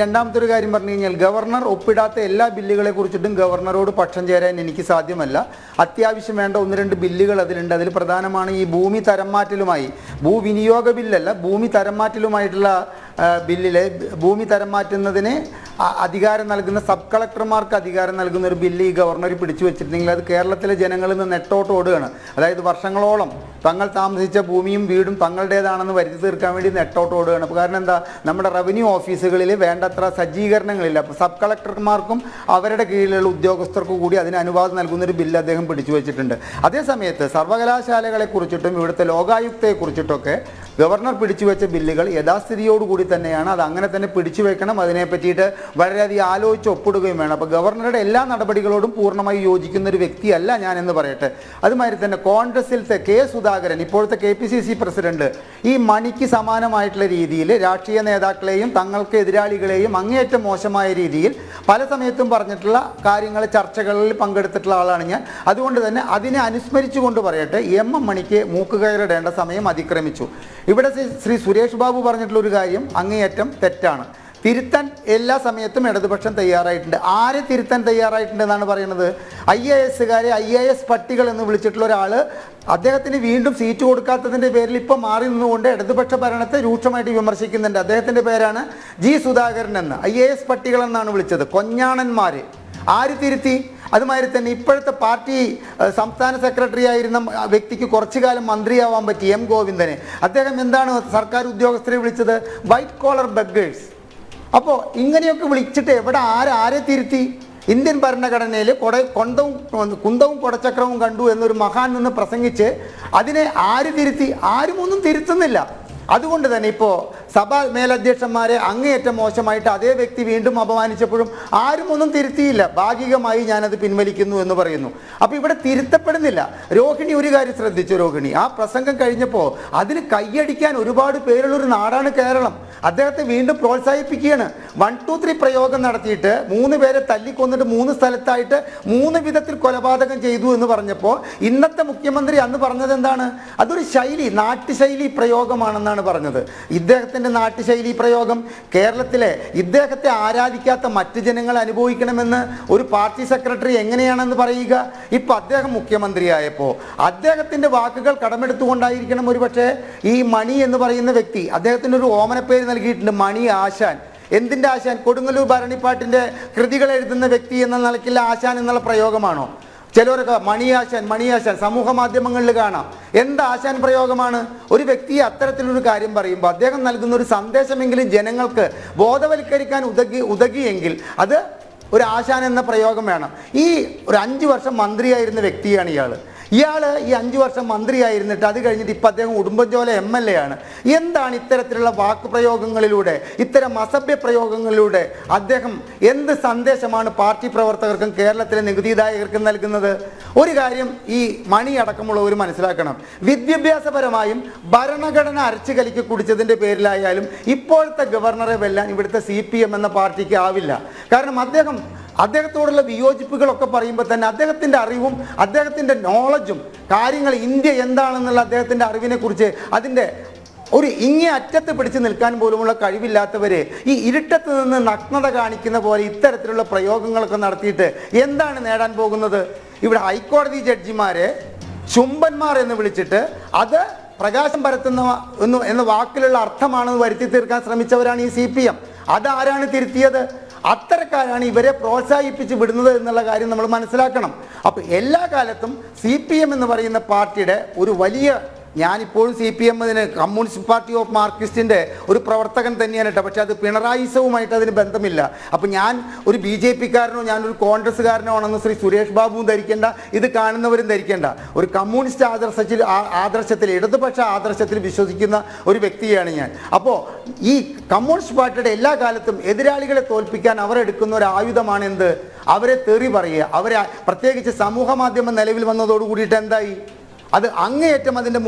രണ്ടാമത്തെ ഒരു കാര്യം പറഞ്ഞു കഴിഞ്ഞാൽ ഗവർണർ ഒപ്പിടാത്ത എല്ലാ ബില്ലുകളെ കുറിച്ചിട്ടും ഗവർണറോട് പക്ഷം ചേരാൻ എനിക്ക് സാധ്യമല്ല. അത്യാവശ്യം വേണ്ട 1-2 ബില്ലുകൾ അതിലുണ്ട്. അതിൽ പ്രധാനമാണ് ഈ ഭൂമി തരംമാറ്റലുമായി, ഭൂവിനിയോഗ ബില്ലല്ല, ഭൂമി തരംമാറ്റലുമായിട്ടുള്ള ബില്ലിലെ ഭൂമി തരം മാറ്റുന്നതിന് അധികാരം നൽകുന്ന സബ് കളക്ടർമാർക്ക് അധികാരം നൽകുന്ന ഒരു ബില്ല് ഈ ഗവർണർ പിടിച്ചു വെച്ചിട്ടുണ്ടെങ്കിൽ അത് കേരളത്തിലെ ജനങ്ങളിൽ നിന്ന് നെട്ടോട്ടോടുകയാണ്. അതായത് വർഷങ്ങളോളം തങ്ങൾ താമസിച്ച ഭൂമിയും വീടും തങ്ങളുടേതാണെന്ന് വരുത്തി തീർക്കാൻ വേണ്ടി നെട്ടോട്ടോടുകയാണ്. കാരണം എന്താ, നമ്മുടെ റവന്യൂ ഓഫീസുകളിൽ വേണ്ടത്ര സജ്ജീകരണങ്ങളില്ല. അപ്പോൾ സബ് കളക്ടർമാർക്കും അവരുടെ കീഴിലുള്ള ഉദ്യോഗസ്ഥർക്കും കൂടി അതിന് അനുവാദം നൽകുന്നൊരു ബില്ല് അദ്ദേഹം പിടിച്ചു വെച്ചിട്ടുണ്ട്. അതേസമയത്ത് സർവകലാശാലകളെ കുറിച്ചിട്ടും ഇവിടുത്തെ ലോകായുക്തയെ കുറിച്ചിട്ടൊക്കെ ഗവർണർ പിടിച്ചു വെച്ച ബില്ലുകൾ യഥാസ്ഥിതിയോടുകൂടി തന്നെയാണ്. അത് അങ്ങനെ തന്നെ പിടിച്ചു വെക്കണം. അതിനെ പറ്റിയിട്ട് വളരെയധികം ആലോചിച്ച് ഒപ്പിടുകയും വേണം. അപ്പോൾ ഗവർണറുടെ എല്ലാ നടപടികളോടും പൂർണ്ണമായി യോജിക്കുന്ന ഒരു വ്യക്തിയല്ല ഞാൻ എന്ന് പറയട്ടെ. അതുമാതിരി തന്നെ കോൺഗ്രസിലത്തെ K. സുധാകരൻ, ഇപ്പോഴത്തെ KPCC പ്രസിഡന്റ്, ഈ മണിക്ക് സമാനമായിട്ടുള്ള രീതിയിൽ രാഷ്ട്രീയ നേതാക്കളെയും തങ്ങൾക്ക് എതിരാളികളെയും അങ്ങേയറ്റം മോശമായ രീതിയിൽ പല സമയത്തും പറഞ്ഞിട്ടുള്ള കാര്യങ്ങൾ ചർച്ചകളിൽ പങ്കെടുത്തിട്ടുള്ള ആളാണ് ഞാൻ. അതുകൊണ്ട് തന്നെ അതിനെ അനുസ്മരിച്ചുകൊണ്ട് പറയട്ടെ, എം മണിക്ക് മൂക്കുകയറിടേണ്ട സമയം അതിക്രമിച്ചു. ഇവിടെ ശ്രീ സുരേഷ് ബാബു പറഞ്ഞിട്ടുള്ള ഒരു കാര്യം അങ്ങേയറ്റം തെറ്റാണ്. തിരുത്താൻ എല്ലാ സമയത്തും ഇടതുപക്ഷം തയ്യാറായിട്ടുണ്ട്. ആരെ തിരുത്താൻ തയ്യാറായിട്ടുണ്ട് എന്നാണ് പറയുന്നത്? IAS-കാരെ IAS പട്ടികൾ എന്ന് വിളിച്ചിട്ടുള്ള ഒരാൾ അദ്ദേഹത്തിന് വീണ്ടും സീറ്റ് കൊടുക്കാത്തതിൻ്റെ പേരിൽ ഇപ്പോൾ മാറി നിന്നുകൊണ്ട് ഇടതുപക്ഷ ഭരണത്തെ രൂക്ഷമായിട്ട് വിമർശിക്കുന്നുണ്ട്. അദ്ദേഹത്തിൻ്റെ പേരാണ് G. സുധാകരൻ എന്ന്. IAS പട്ടികൾ എന്നാണ് വിളിച്ചത്, കൊഞ്ഞാണന്മാർ. ആര് തിരുത്തി? അതുമാതിരി തന്നെ ഇപ്പോഴത്തെ പാർട്ടി സംസ്ഥാന സെക്രട്ടറി ആയിരുന്ന വ്യക്തിക്ക് കുറച്ചു കാലം മന്ത്രിയാവാൻ പറ്റി, M. ഗോവിന്ദനെ. അദ്ദേഹം എന്താണ് സർക്കാർ ഉദ്യോഗസ്ഥരെ വിളിച്ചത്? White collar beggars. അപ്പോൾ ഇങ്ങനെയൊക്കെ വിളിച്ചിട്ട് എവിടെ ആരെ തിരുത്തി? ഇന്ത്യൻ ഭരണഘടനയിൽ കുന്തവും കൊടച്ചക്രവും കണ്ടു എന്നൊരു മഹാൻ നിന്ന് പ്രസംഗിച്ച് അതിനെ ആര് തിരുത്തി? ആരും ഒന്നും തിരുത്തുന്നില്ല. അതുകൊണ്ട് തന്നെ ഇപ്പോൾ സഭാ മേലധ്യക്ഷന്മാരെ അങ്ങേയറ്റം മോശമായിട്ട് അതേ വ്യക്തി വീണ്ടും അപമാനിച്ചപ്പോഴും ആരും ഒന്നും തിരുത്തിയില്ല. ഭാഗികമായി ഞാനത് പിൻവലിക്കുന്നു എന്ന് പറയുന്നു. അപ്പോൾ ഇവിടെ തിരുത്തപ്പെടുന്നില്ല. രോഹിണി ഒരു കാര്യം ശ്രദ്ധിച്ചു. രോഹിണി ആ പ്രസംഗം കഴിഞ്ഞപ്പോൾ അതിന് കൈയടിക്കാൻ ഒരുപാട് പേരുള്ളൊരു നാടാണ് കേരളം. അദ്ദേഹത്തെ വീണ്ടും പ്രോത്സാഹിപ്പിക്കുകയാണ്. 1, 2, 3 പ്രയോഗം നടത്തിയിട്ട് 3 പേരെ തല്ലിക്കൊന്നിട്ട് 3 സ്ഥലത്തായിട്ട് 3 വിധത്തിൽ കൊലപാതകം ചെയ്തു എന്ന് പറഞ്ഞപ്പോൾ ഇന്നത്തെ മുഖ്യമന്ത്രി അന്ന് പറഞ്ഞത് എന്താണ്? അതൊരു ശൈലി, നാട്ടുശൈലി പ്രയോഗമാണെന്നാണ് പറഞ്ഞത്. ഇദ്ദേഹത്തിൻ്റെ നാട്ടുശൈലി പ്രയോഗം കേരളത്തിലെ ഇദ്ദേഹത്തെ ആരാധിക്കാത്ത മറ്റ് ജനങ്ങൾ അനുഭവിക്കണമെന്ന് ഒരു പാർട്ടി സെക്രട്ടറി എങ്ങനെയാണെന്ന് പറയുക? ഇപ്പം അദ്ദേഹം മുഖ്യമന്ത്രിയായപ്പോൾ അദ്ദേഹത്തിൻ്റെ വാക്കുകൾ കടമെടുത്തുകൊണ്ടായിരിക്കണം ഒരുപക്ഷെ ഈ മണി എന്ന് പറയുന്ന വ്യക്തി അദ്ദേഹത്തിന് ഒരു ഓമനപ്പേര് നൽകിയിട്ടുണ്ട്, മണി ആശാൻ. എന്തിൻ്റെ ആശാൻ? കൊടുങ്ങല്ലൂർ ഭരണിപ്പാട്ടിൻ്റെ കൃതികൾ എഴുതുന്ന വ്യക്തി എന്ന നിലയ്ക്കുള്ള ആശാൻ എന്നുള്ള പ്രയോഗമാണോ? ചിലവരൊക്കെ മണിയാശാൻ സമൂഹ മാധ്യമങ്ങളിൽ കാണാം. എന്ത് ആശാൻ പ്രയോഗമാണ്? ഒരു വ്യക്തിയെ അത്തരത്തിലൊരു കാര്യം പറയുമ്പോൾ അദ്ദേഹം നൽകുന്ന ഒരു സന്ദേശമെങ്കിലും ജനങ്ങൾക്ക് ബോധവൽക്കരിക്കാൻ ഉതകിയെങ്കിൽ അത് ഒരു ആശാൻ എന്ന പ്രയോഗം വേണം. ഈ ഒരു 5 വർഷം മന്ത്രിയായിരുന്ന വ്യക്തിയാണ് ഇയാൾ ഈ 5 വർഷം മന്ത്രിയായിരുന്നിട്ട് അത് കഴിഞ്ഞിട്ട് ഇപ്പം അദ്ദേഹം ഉടുമ്പൻചോല MLA ആണ്. എന്താണ് ഇത്തരത്തിലുള്ള വാക്കുപ്രയോഗങ്ങളിലൂടെ, ഇത്തരം അസഭ്യ പ്രയോഗങ്ങളിലൂടെ അദ്ദേഹം എന്ത് സന്ദേശമാണ് പാർട്ടി പ്രവർത്തകർക്കും കേരളത്തിലെ നികുതിദായകർക്കും നൽകുന്നത്? ഒരു കാര്യം ഈ മണി അടക്കമുള്ളവർ മനസ്സിലാക്കണം. വിദ്യാഭ്യാസപരമായും ഭരണഘടന അരച്ചു കലിക്ക് കുടിച്ചതിൻ്റെ പേരിലായാലും ഇപ്പോഴത്തെ ഗവർണറെ വെല്ലാൻ ഇവിടുത്തെ CPM എന്ന പാർട്ടിക്ക് ആവില്ല. കാരണം അദ്ദേഹത്തോടുള്ള വിയോജിപ്പുകളൊക്കെ പറയുമ്പോൾ തന്നെ അദ്ദേഹത്തിൻ്റെ അറിവും അദ്ദേഹത്തിൻ്റെ നോളജും കാര്യങ്ങൾ ഇന്ത്യ എന്താണെന്നുള്ള അദ്ദേഹത്തിൻ്റെ അറിവിനെക്കുറിച്ച് അതിൻ്റെ ഒരു ഇങ്ങേ അറ്റത്ത് പിടിച്ചു നിൽക്കാൻ പോലുമുള്ള കഴിവില്ലാത്തവരെ ഈ ഇരുട്ടത്ത് നിന്ന് നഗ്നത കാണിക്കുന്ന പോലെ ഇത്തരത്തിലുള്ള പ്രയോഗങ്ങളൊക്കെ നടത്തിയിട്ട് എന്താണ് നേടാൻ പോകുന്നത്? ഇവിടെ ഹൈക്കോടതി ജഡ്ജിമാരെ ചുംബന്മാർ എന്ന് വിളിച്ചിട്ട് അത് പ്രകാശം പരത്തുന്ന എന്ന വാക്കിലുള്ള അർത്ഥമാണെന്ന് വരുത്തി തീർക്കാൻ ശ്രമിച്ചവരാണ് ഈ CPM. അതാരാണ് തിരുത്തിയത്? അത്തരക്കാരാണ് ഇവരെ പ്രോത്സാഹിപ്പിച്ച് വിടുന്നത് എന്നുള്ള കാര്യം നമ്മൾ മനസ്സിലാക്കണം. അപ്പോൾ എല്ലാ കാലത്തും CPM എന്ന് പറയുന്ന പാർട്ടിയുടെ ഒരു വലിയ, ഞാനിപ്പോഴും CPM കമ്മ്യൂണിസ്റ്റ് പാർട്ടി ഓഫ് മാർക്സിസ്റ്റിൻ്റെ ഒരു പ്രവർത്തകൻ തന്നെയാണ് കേട്ടോ. പക്ഷേ അത് പിണറായിസവുമായിട്ട് അതിന് ബന്ധമില്ല. അപ്പോൾ ഞാൻ ഒരു BJP-കാരനോ ഞാനൊരു കോൺഗ്രസ്സുകാരനോ ആണെന്ന് ശ്രീ സുരേഷ് ബാബുവും ധരിക്കേണ്ട, ഇത് കാണുന്നവരും ധരിക്കേണ്ട. ഒരു കമ്മ്യൂണിസ്റ്റ് ആദർശത്തിൽ ഇടതുപക്ഷ ആദർശത്തിൽ വിശ്വസിക്കുന്ന ഒരു വ്യക്തിയാണ് ഞാൻ. അപ്പോൾ ഈ കമ്മ്യൂണിസ്റ്റ് പാർട്ടിയുടെ എല്ലാ കാലത്തും എതിരാളികളെ തോൽപ്പിക്കാൻ അവർ എടുക്കുന്ന ഒരു ആയുധമാണ് എന്ത്? അവരെ തെറി പറയുക. അവരെ പ്രത്യേകിച്ച് സമൂഹ മാധ്യമം നിലവിൽ വന്നതോടു കൂടിയിട്ട് എന്തായി? അത് അങ്ങേയറ്റം അതിൻ്റെ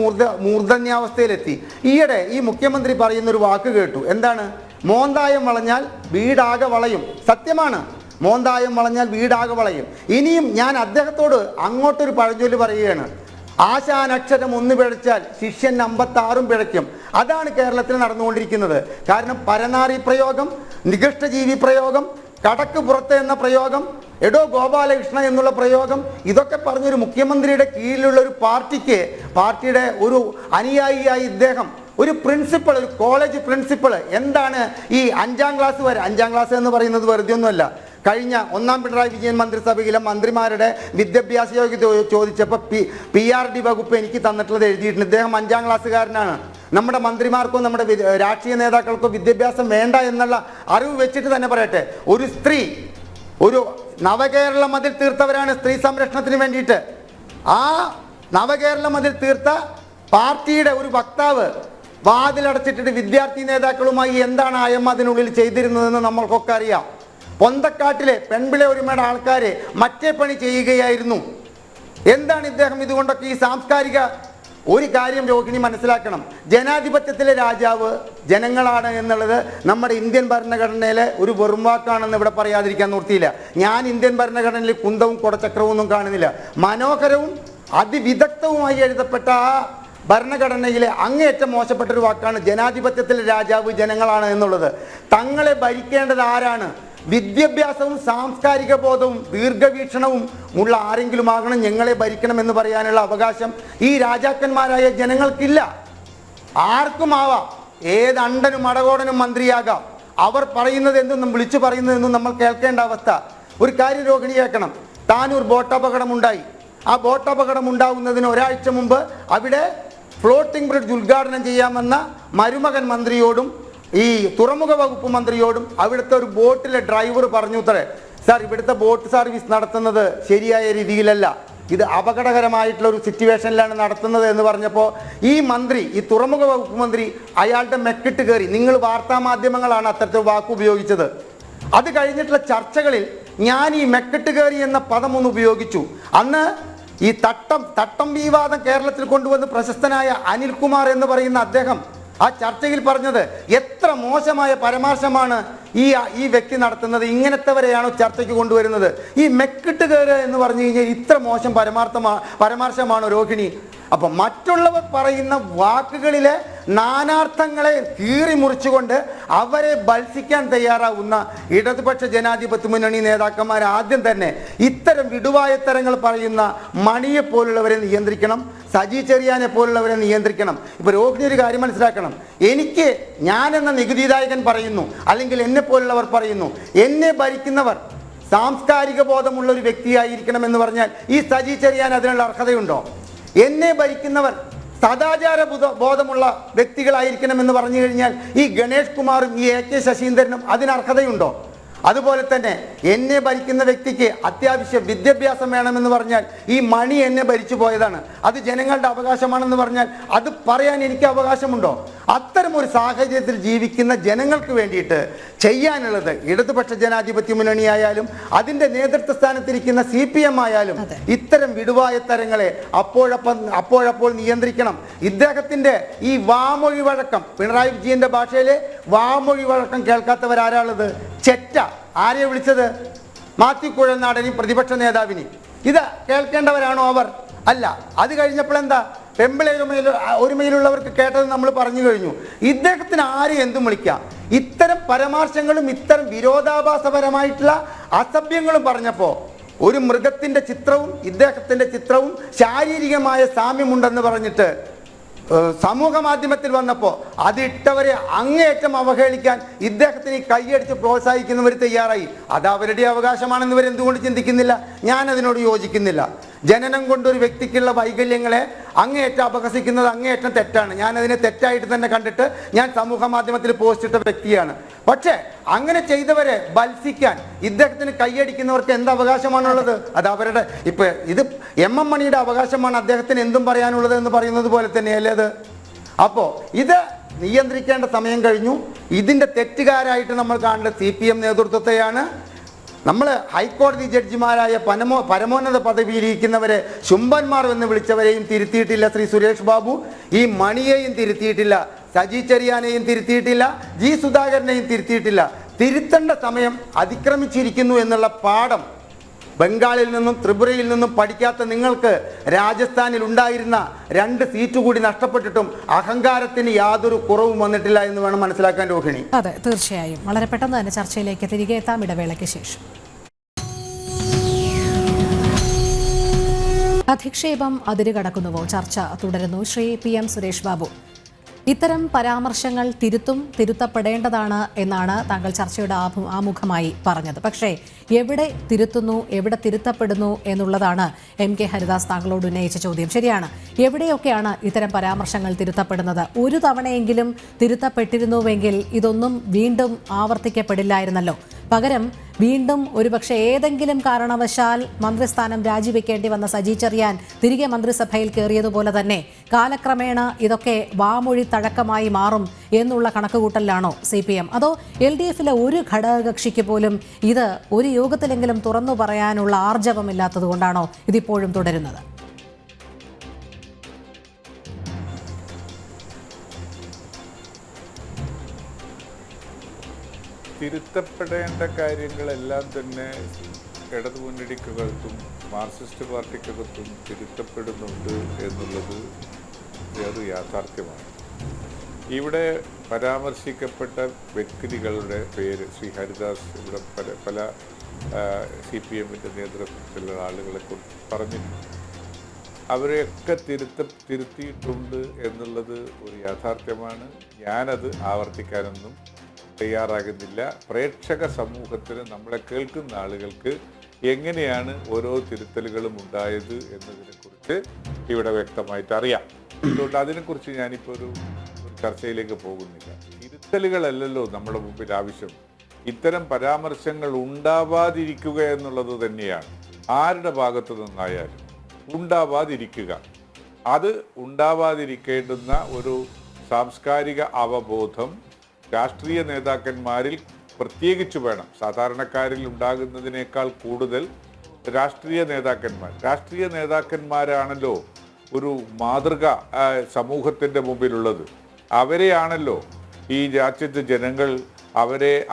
മൂർധന്യാവസ്ഥയിലെത്തി. ഈയിടെ ഈ മുഖ്യമന്ത്രി പറയുന്നൊരു വാക്ക് കേട്ടു. എന്താണ്? മോന്തായം വളഞ്ഞാൽ വീടാകെ വളയും. സത്യമാണ്, മോന്തായം വളഞ്ഞാൽ വീടാകെ വളയും. ഇനിയും ഞാൻ അദ്ദേഹത്തോട് അങ്ങോട്ടൊരു പഴഞ്ചൊല്ല് പറയുകയാണ്. ആശാനക്ഷരം 1 പിഴച്ചാൽ ശിഷ്യൻ 56 പിഴയ്ക്കും. അതാണ് കേരളത്തിൽ നടന്നുകൊണ്ടിരിക്കുന്നത്. കാരണം പരനാറി പ്രയോഗം, നികഷ്ടജീവി പ്രയോഗം, കടക്ക് പുറത്ത് എന്ന പ്രയോഗം, എടോ ഗോപാലകൃഷ്ണ എന്നുള്ള പ്രയോഗം, ഇതൊക്കെ പറഞ്ഞൊരു മുഖ്യമന്ത്രിയുടെ കീഴിലുള്ള ഒരു പാർട്ടിയുടെ ഒരു അനുയായിയായി ഇദ്ദേഹം ഒരു പ്രിൻസിപ്പൾ, ഒരു കോളേജ് പ്രിൻസിപ്പൾ എന്താണ് ഈ 5ാം ക്ലാസ് വരെ, 5ാം ക്ലാസ് എന്ന് പറയുന്നത് വെറുതെ ഒന്നുമല്ല. കഴിഞ്ഞ 1ാം പിണറായി വിജയൻ മന്ത്രിസഭയിലെ മന്ത്രിമാരുടെ വിദ്യാഭ്യാസ യോഗ്യത ചോദിച്ചപ്പോൾ PRD വകുപ്പ് എനിക്ക് തന്നിട്ടുള്ളത് എഴുതിയിട്ടുണ്ട്. ഇദ്ദേഹം 5ാം ക്ലാസ്സുകാരനാണ്. നമ്മുടെ മന്ത്രിമാർക്കോ നമ്മുടെ രാഷ്ട്രീയ നേതാക്കൾക്കോ വിദ്യാഭ്യാസം വേണ്ട എന്നുള്ള അറിവ് വെച്ചിട്ട് തന്നെ പറയട്ടെ, ഒരു സ്ത്രീ ഒരു നവകേരള മതിൽ തീർത്തവരാണ് സ്ത്രീ സംരക്ഷണത്തിന് വേണ്ടിയിട്ട്. ആ നവകേരള മതിൽ തീർത്ത പാർട്ടിയുടെ ഒരു വക്താവ് വാതിലടച്ചിട്ടിട്ട് വിദ്യാർത്ഥി നേതാക്കളുമായി എന്താണ് അതിനുള്ളിൽ ചെയ്തിരുന്നതെന്ന് നമ്മൾക്കൊക്കെ അറിയാം. പൊന്തക്കാട്ടിലെ പെൺപിളെ ഒരുമയുടെ ആൾക്കാരെ മറ്റേ പണി ചെയ്യുകയായിരുന്നു. എന്താണ് ഇദ്ദേഹം ഇതുകൊണ്ടൊക്കെ ഈ സാംസ്കാരിക ഒരു കാര്യം രോഹിണി മനസ്സിലാക്കണം. ജനാധിപത്യത്തിലെ രാജാവ് ജനങ്ങളാണ് എന്നുള്ളത് നമ്മുടെ ഇന്ത്യൻ ഭരണഘടനയിലെ ഒരു വെറും വാക്കാണെന്ന് ഇവിടെ പറയാതിരിക്കാൻ നിർത്തിയില്ല. ഞാൻ ഇന്ത്യൻ ഭരണഘടനയിൽ കുന്തവും കുടച്ചക്രവും ഒന്നും കാണുന്നില്ല. മനോഹരവും അതിവിദഗ്ധവുമായി എഴുതപ്പെട്ട ആ ഭരണഘടനയിലെ അങ്ങേയറ്റം മോശപ്പെട്ടൊരു വാക്കാണ് ജനാധിപത്യത്തിലെ രാജാവ് ജനങ്ങളാണ് എന്നുള്ളത്. തങ്ങളെ ഭരിക്കേണ്ടത് ആരാണ്? വിദ്യാഭ്യാസവും സാംസ്കാരിക ബോധവും ദീർഘവീക്ഷണവും ഉള്ള ആരെങ്കിലും ആകണം ഞങ്ങളെ ഭരിക്കണം എന്ന് പറയാനുള്ള അവകാശം ഈ രാജാക്കന്മാരായ ജനങ്ങൾക്കില്ല. ആർക്കും ആവാം, ഏത് അണ്ടനും അടകോടനും മന്ത്രിയാകാം. അവർ പറയുന്നത് എന്തെന്നും വിളിച്ചു പറയുന്നതെന്നും നമ്മൾ കേൾക്കേണ്ട അവസ്ഥ. ഒരു കാര്യം രോഹിണി കേൾക്കണം. താനൂർ ബോട്ടപകടം ഉണ്ടായി. ആ ബോട്ടപകടം ഉണ്ടാവുന്നതിന് ഒരാഴ്ച മുമ്പ് അവിടെ ഫ്ലോട്ടിംഗ് ബ്രിഡ്ജ് ഉദ്ഘാടനം ചെയ്യാമെന്ന മരുമകൻ മന്ത്രിയോടും ഈ തുറമുഖ വകുപ്പ് മന്ത്രിയോടും അവിടുത്തെ ഒരു ബോട്ടിലെ ഡ്രൈവർ പറഞ്ഞു അത്രേ, സാർ ഇവിടുത്തെ ബോട്ട് സർവീസ് നടത്തുന്നത് ശരിയായ രീതിയിലല്ല, ഇത് അപകടകരമായിട്ടുള്ള ഒരു സിറ്റുവേഷനിലാണ് നടത്തുന്നത് എന്ന് പറഞ്ഞപ്പോൾ ഈ തുറമുഖ വകുപ്പ് മന്ത്രി അയാളുടെ മെക്കിട്ട് കയറി. നിങ്ങൾ വാർത്താ മാധ്യമങ്ങളാണ് അത്തരത്തിൽ വാക്ക് ഉപയോഗിച്ചത്. അത് കഴിഞ്ഞിട്ടുള്ള ചർച്ചകളിൽ ഞാൻ ഈ മെക്കിട്ട് കയറി എന്ന പദം ഒന്ന് ഉപയോഗിച്ചു. അന്ന് ഈ തട്ടം വിവാദം കേരളത്തിൽ കൊണ്ടുവന്ന് പ്രശസ്തനായ അനിൽകുമാർ എന്ന് പറയുന്ന അദ്ദേഹം ആ ചർച്ചയിൽ പറഞ്ഞത് എത്ര മോശമായ പരാമർശമാണ് ഈ വ്യക്തി നടത്തുന്നത്, ഇങ്ങനത്തെവരെയാണോ ചർച്ചയ്ക്ക് കൊണ്ടുവരുന്നത്? ഈ മെക്കിട്ട് കയറുക എന്ന് പറഞ്ഞു കഴിഞ്ഞാൽ ഇത്ര മോശം പരാമർശമാണോ രോഹിണി? അപ്പം മറ്റുള്ളവർ പറയുന്ന വാക്കുകളിലെ നാനാർത്ഥങ്ങളെ കീറി മുറിച്ചുകൊണ്ട് അവരെ ബത്സിക്കാൻ തയ്യാറാവുന്ന ഇടതുപക്ഷ ജനാധിപത്യ മുന്നണി നേതാക്കന്മാർ ആദ്യം തന്നെ ഇത്തരം വിടുവായത്തരങ്ങൾ പറയുന്ന മണിയെ പോലുള്ളവരെ നിയന്ത്രിക്കണം, സജി ചെറിയാനെ പോലുള്ളവരെ നിയന്ത്രിക്കണം. ഇപ്പോൾ രോഹിണി ഒരു കാര്യം മനസ്സിലാക്കണം. ഞാനെന്ന നികുതിദായകൻ പറയുന്നു, അല്ലെങ്കിൽ എന്നെ പോലുള്ളവർ പറയുന്നു, എന്നെ ഭരിക്കുന്നവർ സാംസ്കാരിക ബോധമുള്ള ഒരു വ്യക്തിയായിരിക്കണം എന്ന് പറഞ്ഞാൽ ഈ സജി ചെറിയാൻ അതിനുള്ള അർഹതയുണ്ടോ? എന്നെ ഭരിക്കുന്നവർ സദാചാര ബോധമുള്ള വ്യക്തികളായിരിക്കണം എന്ന് പറഞ്ഞു കഴിഞ്ഞാൽ ഈ ഗണേഷ് കുമാറും ഈ AK ശശീന്ദ്രനും അതിന് അർഹതയുണ്ടോ? അതുപോലെ തന്നെ എന്നെ ഭരിക്കുന്ന വ്യക്തിക്ക് അത്യാവശ്യം വിദ്യാഭ്യാസം വേണമെന്ന് പറഞ്ഞാൽ ഈ മണി എന്നെ ഭരിച്ചു പോയതാണ്, അത് ജനങ്ങളുടെ അവകാശമാണെന്ന് പറഞ്ഞാൽ അത് പറയാൻ എനിക്ക് അവകാശമുണ്ടോ? അത്തരമൊരു സാഹചര്യത്തിൽ ജീവിക്കുന്ന ജനങ്ങൾക്ക് വേണ്ടിയിട്ട് ചെയ്യാനുള്ളത് ഇടതുപക്ഷ ജനാധിപത്യ മുന്നണിയായാലും അതിൻ്റെ നേതൃത്വ സ്ഥാനത്തിരിക്കുന്ന CPM ആയാലും ഇത്തരം വിടുവായത്തരങ്ങളെ അപ്പോഴപ്പോൾ നിയന്ത്രിക്കണം. ഇദ്ദേഹത്തിൻ്റെ ഈ വാമൊഴി വഴക്കം, പിണറായി വിജയന്റെ ഭാഷയിലെ വാമൊഴി വഴക്കം കേൾക്കാത്തവരാരാളുള്ളത്? ചെറ്റ. ആരെയെ വിളിച്ചത്? മാത്യു കുഴൽനാടനെയും പ്രതിപക്ഷ നേതാവിനെയും. ഇത് കേൾക്കേണ്ടവരാണോ അവർ? അല്ല. അത് കഴിഞ്ഞപ്പോൾ എന്താ? പെമ്പിള ഒരുമയിലുള്ളവർക്ക് കേട്ടത് നമ്മൾ പറഞ്ഞു കഴിഞ്ഞു. ഇദ്ദേഹത്തിന് ആരും എന്തും വിളിക്കാം. ഇത്തരം പരാമർശങ്ങളും ഇത്തരം വിരോധാഭാസപരമായിട്ടുള്ള അസഭ്യങ്ങളും പറഞ്ഞപ്പോൾ ഒരു മൃഗത്തിൻ്റെ ചിത്രവും ഇദ്ദേഹത്തിൻ്റെ ചിത്രവും ശാരീരികമായ സാമ്യമുണ്ടെന്ന് പറഞ്ഞിട്ട് സമൂഹ മാധ്യമത്തിൽ വന്നപ്പോൾ അതിട്ടവരെ അങ്ങേയറ്റം അവഹേളിക്കാൻ ഇദ്ദേഹത്തിന് കൈയടിച്ച് പ്രോത്സാഹിക്കുന്നവർ തയ്യാറായി. അത് അവരുടെ അവകാശമാണെന്ന് ഇവർ എന്തുകൊണ്ട് ചിന്തിക്കുന്നില്ല? ഞാൻ അതിനോട് യോജിക്കുന്നില്ല. ജനനം കൊണ്ടൊരു വ്യക്തിക്കുള്ള വൈകല്യങ്ങളെ അങ്ങേയറ്റം അപഹസിക്കുന്നത് അങ്ങേയറ്റം തെറ്റാണ്. ഞാൻ അതിനെ തെറ്റായിട്ട് തന്നെ കണ്ടിട്ട് ഞാൻ സമൂഹ മാധ്യമത്തിൽ പോസ്റ്റ് ഇട്ട വ്യക്തിയാണ്. പക്ഷേ അങ്ങനെ ചെയ്തവരെ ബത്സിക്കാൻ ഇദ്ദേഹത്തിന് കൈയടിക്കുന്നവർക്ക് എന്ത് അവകാശമാണുള്ളത്? അത് അവരുടെ ഇത് MM മണിയുടെ അവകാശമാണ് അദ്ദേഹത്തിന് എന്തും പറയാനുള്ളത് എന്ന് പറയുന്നത് പോലെ തന്നെയല്ലേ അത്? അപ്പോൾ ഇത് നിയന്ത്രിക്കേണ്ട സമയം കഴിഞ്ഞു. ഇതിൻ്റെ തെറ്റുകാരായിട്ട് നമ്മൾ കാണേണ്ടത് CPM നേതൃത്വത്തെയാണ്. നമ്മൾ ഹൈക്കോടതി ജഡ്ജിമാരായ പരമോന്നത പദവിയിലിരിക്കുന്നവരെ ശുംഭന്മാർ എന്ന് വിളിച്ചവരെയും തിരുത്തിയിട്ടില്ല ശ്രീ സുരേഷ് ബാബു. ഈ മണിയെയും തിരുത്തിയിട്ടില്ല, സജി ചെറിയാനെയും തിരുത്തിയിട്ടില്ല, G സുധാകരനെയും തിരുത്തിയിട്ടില്ല. തിരുത്തേണ്ട സമയം അതിക്രമിച്ചിരിക്കുന്നു എന്നുള്ള പാഠം ബംഗാളിൽ നിന്നും ത്രിപുരയിൽ നിന്നും പഠിക്കാത്ത നിങ്ങൾക്ക് രാജസ്ഥാനിൽ ഉണ്ടായിരുന്ന 2 സീറ്റ് കൂടി നഷ്ടപ്പെട്ടിട്ടും അഹങ്കാരത്തിന് യാതൊരു കുറവും വന്നിട്ടില്ല എന്ന് വേണം മനസ്സിലാക്കാൻ രോഹിണി. അതെ, തീർച്ചയായും. വളരെ പെട്ടെന്ന് തന്നെ ചർച്ചയിലേക്ക് തിരികെ എത്താം ഇടവേളയ്ക്ക് ശേഷം. അധിക്ഷേപം അതിരുകടക്കുന്നുവോ? ചർച്ച തുടരുന്നു. ശ്രീ PM സുരേഷ് ബാബു, ഇത്തരം പരാമർശങ്ങൾ തിരുത്തപ്പെടേണ്ടതാണ് എന്നാണ് താങ്കൾ ചർച്ചയുടെ ആമുഖമായി പറഞ്ഞത്. പക്ഷേ എവിടെ തിരുത്തുന്നു, എവിടെ തിരുത്തപ്പെടുന്നു എന്നുള്ളതാണ് MK ഹരിദാസ് താങ്കളോട് ഉന്നയിച്ച ചോദ്യം. ശരിയാണ്, എവിടെയൊക്കെയാണ് ഇത്തരം പരാമർശങ്ങൾ തിരുത്തപ്പെടുന്നത്? ഒരു തവണയെങ്കിലും തിരുത്തപ്പെട്ടിരുന്നുവെങ്കിൽ ഇതൊന്നും വീണ്ടും ആവർത്തിക്കപ്പെടില്ലായിരുന്നല്ലോ. പകരം വീണ്ടും ഒരുപക്ഷെ ഏതെങ്കിലും കാരണവശാൽ മന്ത്രിസ്ഥാനം രാജിവെക്കേണ്ടി വന്ന സജി ചെറിയാൻ തിരികെ മന്ത്രിസഭയിൽ കയറിയതുപോലെ തന്നെ കാലക്രമേണ ഇതൊക്കെ വാമൊഴി തഴക്കമായി മാറും എന്നുള്ള കണക്കുകൂട്ടലിലാണോ CPM? അതോ LDFിലെ ഒരു ഘടകകക്ഷിക്ക് പോലും ഇത് ഒരു യോഗത്തിലെങ്കിലും തുറന്നു പറയാനുള്ള ആർജവമില്ലാത്തത് കൊണ്ടാണോ ഇതിപ്പോഴും തുടരുന്നത്? തിരുത്തപ്പെടേണ്ട കാര്യങ്ങളെല്ലാം തന്നെ ഇടതുമുന്നണിക്കകത്തും മാർക്സിസ്റ്റ് പാർട്ടിക്കകത്തും തിരുത്തപ്പെടുന്നുണ്ട് എന്നുള്ളത് ഒരു യാഥാർത്ഥ്യമാണ്. ഇവിടെ പരാമർശിക്കപ്പെട്ട വ്യക്തികളുടെ പേര് ശ്രീ ഹരിദാസ് ഇവിടെ പല CPMൻ്റെ നേതൃത്വത്തിലുള്ള ആളുകളെ കുറിച്ച് പറഞ്ഞിട്ടുണ്ട്. അവരെയൊക്കെ തിരുത്തിയിട്ടുണ്ട് എന്നുള്ളത് ഒരു യാഥാർത്ഥ്യമാണ്. ഞാനത് ആവർത്തിക്കാനൊന്നും തയ്യാറാകുന്നില്ല. പ്രേക്ഷക സമൂഹത്തിന്, നമ്മളെ കേൾക്കുന്ന ആളുകൾക്ക് എങ്ങനെയാണ് ഓരോ തിരുത്തലുകളും ഉണ്ടായത് എന്നതിനെക്കുറിച്ച് ഇവിടെ വ്യക്തമായിട്ട് അറിയാം. അതുകൊണ്ട് അതിനെക്കുറിച്ച് ഞാനിപ്പോൾ ഒരു ചർച്ചയിലേക്ക് പോകുന്നില്ല. തിരുത്തലുകളല്ലല്ലോ നമ്മുടെ മുമ്പിൽ ആവശ്യം. ഇത്തരം പരാമർശങ്ങൾ ഉണ്ടാവാതിരിക്കുക എന്നുള്ളത് തന്നെയാണ്. ആരുടെ ഭാഗത്തു നിന്നായാലും ഉണ്ടാവാതിരിക്കുക, അത് ഉണ്ടാവാതിരിക്കേണ്ടുന്ന ഒരു സാംസ്കാരിക അവബോധം രാഷ്ട്രീയ നേതാക്കന്മാരിൽ പ്രത്യേകിച്ച് വേണം. സാധാരണക്കാരിൽ ഉണ്ടാകുന്നതിനേക്കാൾ കൂടുതൽ രാഷ്ട്രീയ നേതാക്കന്മാരാണല്ലോ ഒരു മാതൃക സമൂഹത്തിൻ്റെ മുമ്പിലുള്ളത്. അവരെയാണല്ലോ ഈ രാജ്യത്തെ ജനങ്ങൾ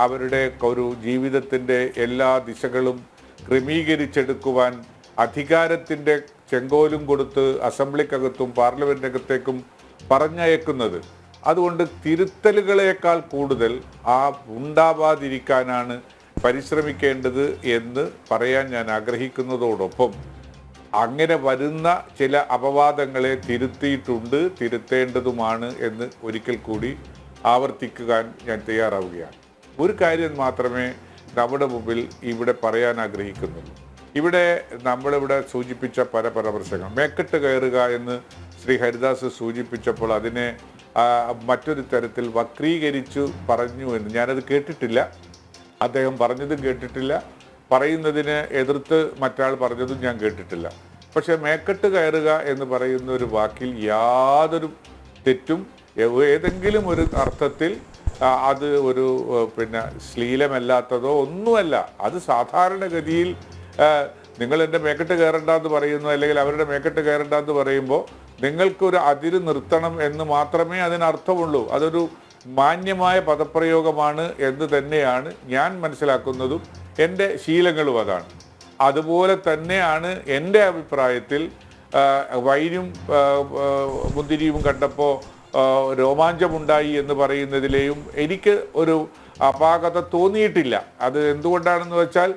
അവരുടെ ഒരു ജീവിതത്തിൻ്റെ എല്ലാ ദിശകളും ക്രമീകരിച്ചെടുക്കുവാൻ അധികാരത്തിൻ്റെ ചെങ്കോലും കൊടുത്ത് അസംബ്ലിക്കകത്തും പാർലമെൻറ്റിനകത്തേക്കും പറഞ്ഞയക്കുന്നത്. അതുകൊണ്ട് തിരുത്തലുകളേക്കാൾ കൂടുതൽ ഉണ്ടാവാതിരിക്കാനാണ് പരിശ്രമിക്കേണ്ടത് എന്ന് പറയാൻ ഞാൻ ആഗ്രഹിക്കുന്നതോടൊപ്പം അങ്ങനെ വരുന്ന ചില അപവാദങ്ങളെ തിരുത്തേണ്ടതുമാണ് എന്ന് ഒരിക്കൽ കൂടി ആവർത്തിക്കാൻ ഞാൻ തയ്യാറാവുകയാണ്. ഒരു കാര്യം മാത്രമേ നമ്മുടെ മുമ്പിൽ ഇവിടെ പറയാൻ ആഗ്രഹിക്കുന്നുള്ളൂ. നമ്മളിവിടെ സൂചിപ്പിച്ച പല പരാമർശങ്ങൾ, മേക്കെട്ട് കയറുക എന്ന് ശ്രീ ഹരിദാസ് സൂചിപ്പിച്ചപ്പോൾ അതിനെ മറ്റൊരു തരത്തിൽ വക്രീകരിച്ചു പറഞ്ഞു എന്ന് ഞാനത് കേട്ടിട്ടില്ല. അദ്ദേഹം പറഞ്ഞതും കേട്ടിട്ടില്ല, പറയുന്നതിനെ എതിർത്ത് മറ്റാൾ പറഞ്ഞതും ഞാൻ കേട്ടിട്ടില്ല. പക്ഷേ മേക്കെട്ട് കയറുക എന്ന് പറയുന്ന ഒരു വാക്കിൽ യാതൊരു തെറ്റും ഏതെങ്കിലും ഒരു അർത്ഥത്തിൽ അത് ഒരു ശ്ലീലമല്ലാത്തതോ ഒന്നുമല്ല. അത് സാധാരണഗതിയിൽ നിങ്ങൾ എൻ്റെ മേക്കെട്ട് കയറണ്ടെന്ന് പറയുന്നു, അല്ലെങ്കിൽ അവരുടെ മേക്കെട്ട് കയറണ്ടെന്ന് പറയുമ്പോൾ നിങ്ങൾക്കൊരു അതിര് നിർത്തണം എന്ന് മാത്രമേ അതിനർത്ഥമുള്ളൂ. അതൊരു മാന്യമായ പദപ്രയോഗമാണ് എന്ന് തന്നെയാണ് ഞാൻ മനസ്സിലാക്കുന്നതും എൻ്റെ ശീലങ്ങളും അതാണ്. അതുപോലെ തന്നെയാണ് എൻ്റെ അഭിപ്രായത്തിൽ വൈനും മുന്തിരിയും കണ്ടപ്പോൾ രോമാഞ്ചമുണ്ടായി എന്ന് പറയുന്നതിലെയും എനിക്ക് ഒരു അപാകത തോന്നിയിട്ടില്ല. അത് എന്തുകൊണ്ടാണെന്ന് വെച്ചാൽ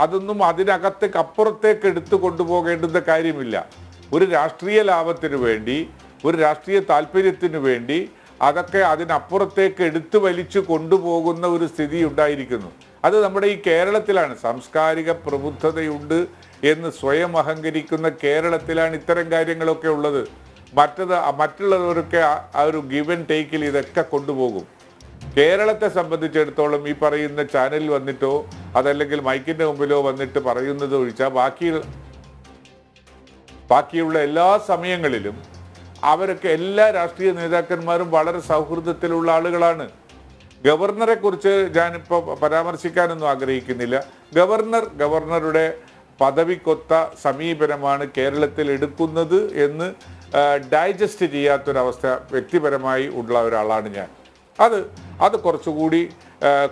അതൊന്നും അതിനകത്തേക്ക് അപ്പുറത്തേക്ക് എടുത്തു കൊണ്ടുപോകേണ്ടുന്ന കാര്യമില്ല. ഒരു രാഷ്ട്രീയ ലാഭത്തിനു വേണ്ടി, ഒരു രാഷ്ട്രീയ താല്പര്യത്തിനു വേണ്ടി അതൊക്കെ അതിനപ്പുറത്തേക്ക് എടുത്തു വലിച്ചു കൊണ്ടുപോകുന്ന ഒരു സ്ഥിതി ഉണ്ടായിരിക്കുന്നു. അത് നമ്മുടെ ഈ കേരളത്തിലാണ്. സാംസ്കാരിക പ്രബുദ്ധതയുണ്ട് എന്ന് സ്വയം അഹങ്കരിക്കുന്ന കേരളത്തിലാണ് ഇത്തരം കാര്യങ്ങളൊക്കെ ഉള്ളത്. മറ്റുള്ളവരൊക്കെ ആ ഒരു ഗിവ് ആൻഡ് ടേക്കിൽ ഇതൊക്കെ കൊണ്ടുപോകും. കേരളത്തെ സംബന്ധിച്ചിടത്തോളം ഈ പറയുന്ന ചാനലിൽ വന്നിട്ടോ അതല്ലെങ്കിൽ മൈക്കിൻ്റെ മുമ്പിലോ വന്നിട്ട് പറയുന്നത് ഒഴിച്ചാൽ ബാക്കിയുള്ള എല്ലാ സമയങ്ങളിലും അവരൊക്കെ എല്ലാ രാഷ്ട്രീയ നേതാക്കന്മാരും വളരെ സൗഹൃദത്തിലുള്ള ആളുകളാണ്. ഗവർണറെ കുറിച്ച് ഞാനിപ്പോൾ പരാമർശിക്കാനൊന്നും ആഗ്രഹിക്കുന്നില്ല. ഗവർണറുടെ പദവിക്കൊത്ത സമീപനമാണ് കേരളത്തിൽ എടുക്കുന്നത് എന്ന് ഡൈജസ്റ്റ് ചെയ്യാത്തൊരവസ്ഥ വ്യക്തിപരമായി ഉള്ള ഒരാളാണ് ഞാൻ. അത് കുറച്ചുകൂടി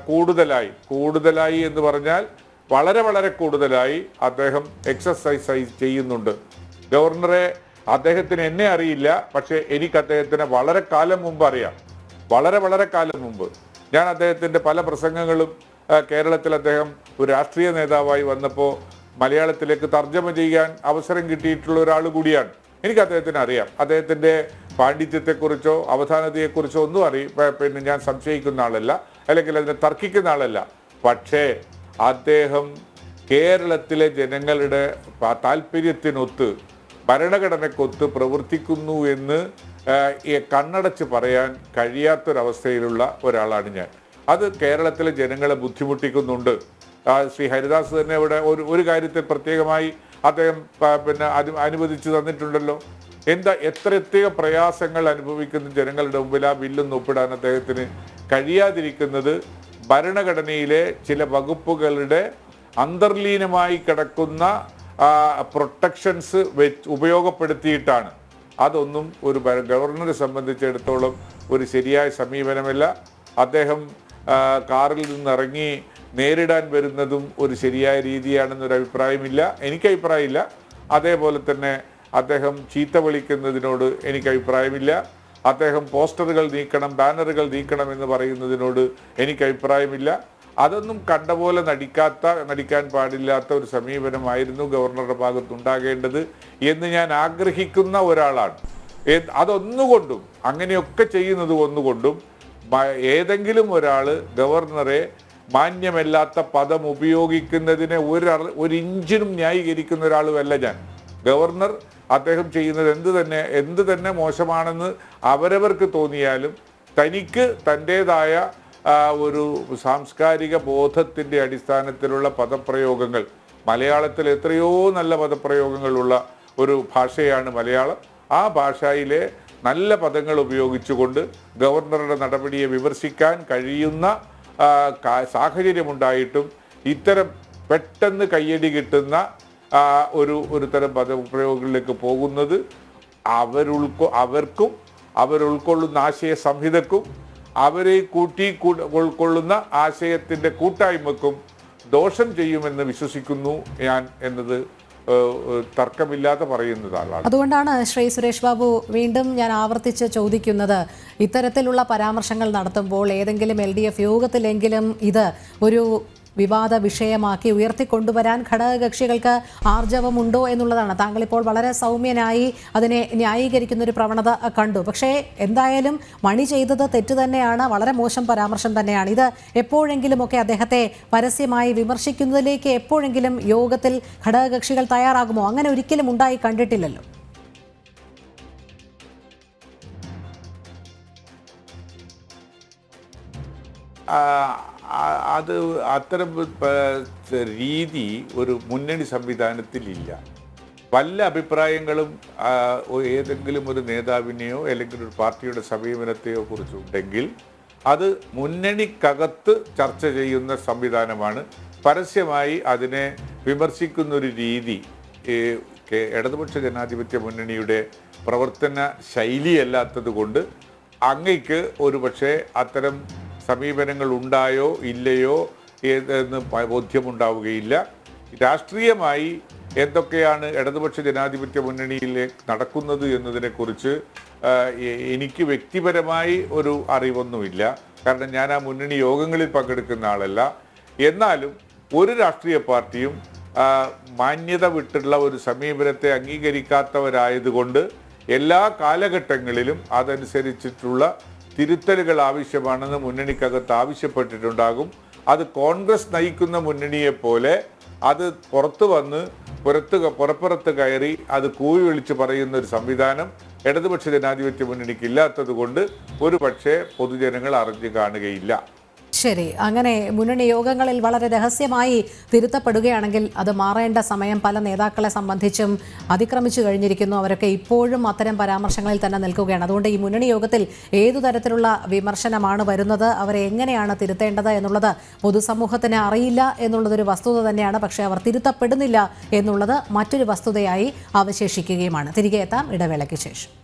കൂടുതലായി എന്ന് പറഞ്ഞാൽ വളരെ കൂടുതലായി അദ്ദേഹം എക്സസൈസ് ചെയ്യുന്നുണ്ട്. ഗവർണറെ അദ്ദേഹത്തിന് എന്നെ അറിയില്ല, പക്ഷേ എനിക്ക് അദ്ദേഹത്തിന് വളരെ കാലം മുമ്പ് അറിയാം. വളരെ കാലം മുമ്പ് ഞാൻ അദ്ദേഹത്തിൻ്റെ പല പ്രസംഗങ്ങളും കേരളത്തിൽ അദ്ദേഹം ഒരു രാഷ്ട്രീയ നേതാവായി വന്നപ്പോൾ മലയാളത്തിലേക്ക് തർജ്ജമ ചെയ്യാൻ അവസരം കിട്ടിയിട്ടുള്ള ഒരാൾ കൂടിയാണ്. എനിക്ക് അദ്ദേഹത്തിന് അറിയാം. അദ്ദേഹത്തിൻ്റെ പാണ്ഡിത്യത്തെക്കുറിച്ചോ അവധാനതയെക്കുറിച്ചോ ഒന്നും ഞാൻ സംശയിക്കുന്ന ആളല്ല, അല്ലെങ്കിൽ അതിനെ തർക്കിക്കുന്ന ആളല്ല. പക്ഷേ അദ്ദേഹം കേരളത്തിലെ ജനങ്ങളുടെ താല്പര്യത്തിനൊത്ത്, ഭരണഘടനയ്ക്കൊത്ത് പ്രവർത്തിക്കുന്നു എന്ന് കണ്ണടച്ച് പറയാൻ കഴിയാത്തൊരവസ്ഥയിലുള്ള ഒരാളാണ് ഞാൻ. അത് കേരളത്തിലെ ജനങ്ങളെ ബുദ്ധിമുട്ടിക്കുന്നുണ്ട്. ശ്രീ ഹരിദാസ് തന്നെ ഇവിടെ ഒരു കാര്യത്തിൽ പ്രത്യേകമായി അദ്ദേഹം അനുവദിച്ചു തന്നിട്ടുണ്ടല്ലോ. എത്രയെത്ര പ്രയാസങ്ങൾ അനുഭവിക്കുന്ന ജനങ്ങളുടെ മുമ്പിൽ ആ ബില്ലൊന്ന് ഒപ്പിടാൻ അദ്ദേഹത്തിന് കഴിയാതിരിക്കുന്നത് ഭരണഘടനയിലെ ചില വകുപ്പുകളുടെ അന്തർലീനമായി കിടക്കുന്ന പ്രൊട്ടക്ഷൻസ് ഉപയോഗപ്പെടുത്തിയിട്ടാണ്. അതൊന്നും ഒരു ഗവർണറെ സംബന്ധിച്ചിടത്തോളം ഒരു ശരിയായ സമീപനമല്ല. അദ്ദേഹം കാറിൽ നിന്നിറങ്ങി നേരിടാൻ വരുന്നതും ഒരു ശരിയായ രീതിയാണെന്നൊരു അഭിപ്രായമില്ല, എനിക്ക് അഭിപ്രായമില്ല. അതേപോലെ തന്നെ അദ്ദേഹം ചീത്ത വിളിക്കുന്നതിനോട് എനിക്ക് അഭിപ്രായമില്ല. അദ്ദേഹം പോസ്റ്ററുകൾ നീക്കണം, ബാനറുകൾ നീക്കണം എന്ന് പറയുന്നതിനോട് എനിക്ക് അഭിപ്രായമില്ല. അതൊന്നും കണ്ട പോലെ നടിക്കാൻ പാടില്ലാത്ത ഒരു സമീപനമായിരുന്നു ഗവർണറുടെ ഭാഗത്തുണ്ടാകേണ്ടത് എന്ന് ഞാൻ ആഗ്രഹിക്കുന്ന ഒരാളാണ്. അതൊന്നുകൊണ്ടും, അങ്ങനെയൊക്കെ ചെയ്യുന്നത് ഒന്നുകൊണ്ടും ഏതെങ്കിലും ഒരാൾ ഗവർണറെ മാന്യമല്ലാത്ത പദം ഉപയോഗിക്കുന്നതിനെ ഒരു ഇഞ്ചിനും ന്യായീകരിക്കുന്ന ഒരാളുമല്ല ഞാൻ. ഗവർണർ അദ്ദേഹം ചെയ്യുന്നത് എന്ത് തന്നെ മോശമാണെന്ന് അവരവർക്ക് തോന്നിയാലും തനിക്ക് തൻ്റേതായ ഒരു സാംസ്കാരിക ബോധത്തിൻ്റെ അടിസ്ഥാനത്തിലുള്ള പദപ്രയോഗങ്ങൾ, മലയാളത്തിൽ എത്രയോ നല്ല പദപ്രയോഗങ്ങളുള്ള ഒരു ഭാഷയാണ് മലയാളം. ആ ഭാഷയിലെ നല്ല പദങ്ങൾ ഉപയോഗിച്ചുകൊണ്ട് ഗവർണറുടെ നടപടിയെ വിമർശിക്കാൻ കഴിയുന്ന സാഹചര്യമുണ്ടായിട്ടും ഇത്തരം പെട്ടെന്ന് കയ്യടി കിട്ടുന്ന ഒരു തരം പദപ്രയോഗങ്ങളിലേക്ക് പോകുന്നത് അവർക്കും അവരുൾക്കൊള്ളുന്ന ആശയ സംഹിതക്കും അവരെ ഉൾക്കൊള്ളുന്ന ആശയത്തിൻ്റെ കൂട്ടായ്മക്കും ദോഷം ചെയ്യുമെന്ന് വിശ്വസിക്കുന്നു ഞാൻ എന്നത് തർക്കമില്ലാതെ പറയുന്നതാണ്. അതുകൊണ്ടാണ് ശ്രീ സുരേഷ് ബാബു വീണ്ടും ഞാൻ ആവർത്തിച്ച് ചോദിക്കുന്നത്, ഇത്തരത്തിലുള്ള പരാമർശങ്ങൾ നടത്തുമ്പോൾ ഏതെങ്കിലും LDF യോഗത്തിലെങ്കിലും ഇത് ഒരു വിവാദ വിഷയമാക്കി ഉയർത്തിക്കൊണ്ടുവരാൻ ഘടകകക്ഷികൾക്ക് ആർജവമുണ്ടോ എന്നുള്ളതാണ്. താങ്കൾ ഇപ്പോൾ വളരെ സൗമ്യനായി അതിനെ ന്യായീകരിക്കുന്ന ഒരു പ്രവണത കണ്ടു. പക്ഷേ എന്തായാലും മണി ചെയ്തത് തെറ്റ് തന്നെയാണ്, വളരെ മോശം പരാമർശം തന്നെയാണ്. ഇത് എപ്പോഴെങ്കിലുമൊക്കെ അദ്ദേഹത്തെ പരസ്യമായി വിമർശിക്കുന്നതിലേക്ക് എപ്പോഴെങ്കിലും യോഗത്തിൽ ഘടകകക്ഷികൾ തയ്യാറാകുമോ? അങ്ങനെ ഒരിക്കലും ഉണ്ടായി കണ്ടിട്ടില്ലല്ലോ. അത് അത്തരം രീതി ഒരു മുന്നണി സംവിധാനത്തിലില്ല. വല്ല അഭിപ്രായങ്ങളും ഏതെങ്കിലും ഒരു നേതാവിനെയോ അല്ലെങ്കിൽ ഒരു പാർട്ടിയുടെ സമീപനത്തെയോ കുറിച്ചുണ്ടെങ്കിൽ അത് മുന്നണിക്കകത്ത് ചർച്ച ചെയ്യുന്ന സംവിധാനമാണ്. പരസ്യമായി അതിനെ വിമർശിക്കുന്നൊരു രീതി ഇടതുപക്ഷ ജനാധിപത്യ മുന്നണിയുടെ പ്രവർത്തന ശൈലിയല്ലാത്തത് കൊണ്ട് അങ്ങയ്ക്ക് ഒരു പക്ഷേ അത്തരം സമീപനങ്ങൾ ഉണ്ടായോ ഇല്ലയോ എന്ന് ബോധ്യമുണ്ടാവുകയില്ല. രാഷ്ട്രീയമായി എന്തൊക്കെയാണ് ഇടതുപക്ഷ ജനാധിപത്യ മുന്നണിയിൽ നടക്കുന്നത് എന്നതിനെക്കുറിച്ച് എനിക്ക് വ്യക്തിപരമായി ഒരു അറിവൊന്നുമില്ല. കാരണം ഞാൻ ആ മുന്നണി യോഗങ്ങളിൽ പങ്കെടുക്കുന്ന ആളല്ല. എന്നാലും ഒരു രാഷ്ട്രീയ പാർട്ടിയും മാന്യത വിട്ടുള്ള ഒരു സമീപനത്തെ അംഗീകരിക്കാത്തവരായതുകൊണ്ട് എല്ലാ കാലഘട്ടങ്ങളിലും അതനുസരിച്ചിട്ടുള്ള തിരുത്തലുകൾ ആവശ്യമാണെന്ന് മുന്നണിക്കകത്ത് ആവശ്യപ്പെട്ടിട്ടുണ്ടാകും. അത് കോൺഗ്രസ് നയിക്കുന്ന മുന്നണിയെപ്പോലെ അത് പുറത്തു വന്ന് പുറപ്പുറത്ത് കയറി അത് കൂവി വിളിച്ച് പറയുന്ന ഒരു സംവിധാനം ഇടതുപക്ഷ ജനാധിപത്യ മുന്നണിക്ക് ഇല്ലാത്തത് കൊണ്ട് ഒരു പക്ഷേ പൊതുജനങ്ങൾ അറിഞ്ഞു കാണുകയില്ല. ശരി, അങ്ങനെ മുന്നണി യോഗങ്ങളിൽ വളരെ രഹസ്യമായി തിരുത്തപ്പെടുകയാണെങ്കിൽ അത് മാറേണ്ട സമയം പല നേതാക്കളെ സംബന്ധിച്ചും അതിക്രമിച്ചു കഴിഞ്ഞിരിക്കുന്നു. അവരൊക്കെ ഇപ്പോഴും അത്തരം പരാമർശങ്ങളിൽ തന്നെ നിൽക്കുകയാണ്. അതുകൊണ്ട് ഈ മുന്നണി യോഗത്തിൽ ഏതു തരത്തിലുള്ള വിമർശനമാണ് വരുന്നത്, അവരെ എങ്ങനെയാണ് തിരുത്തേണ്ടത് എന്നുള്ളത് പൊതുസമൂഹത്തിന് അറിയില്ല എന്നുള്ളതൊരു വസ്തുത തന്നെയാണ്. പക്ഷേ അവർ തിരുത്തപ്പെടുന്നില്ല എന്നുള്ളത് മറ്റൊരു വസ്തുതയായി അവശേഷിക്കുകയുമാണ്. തിരികെ എത്താം ഇടവേളയ്ക്ക് ശേഷം.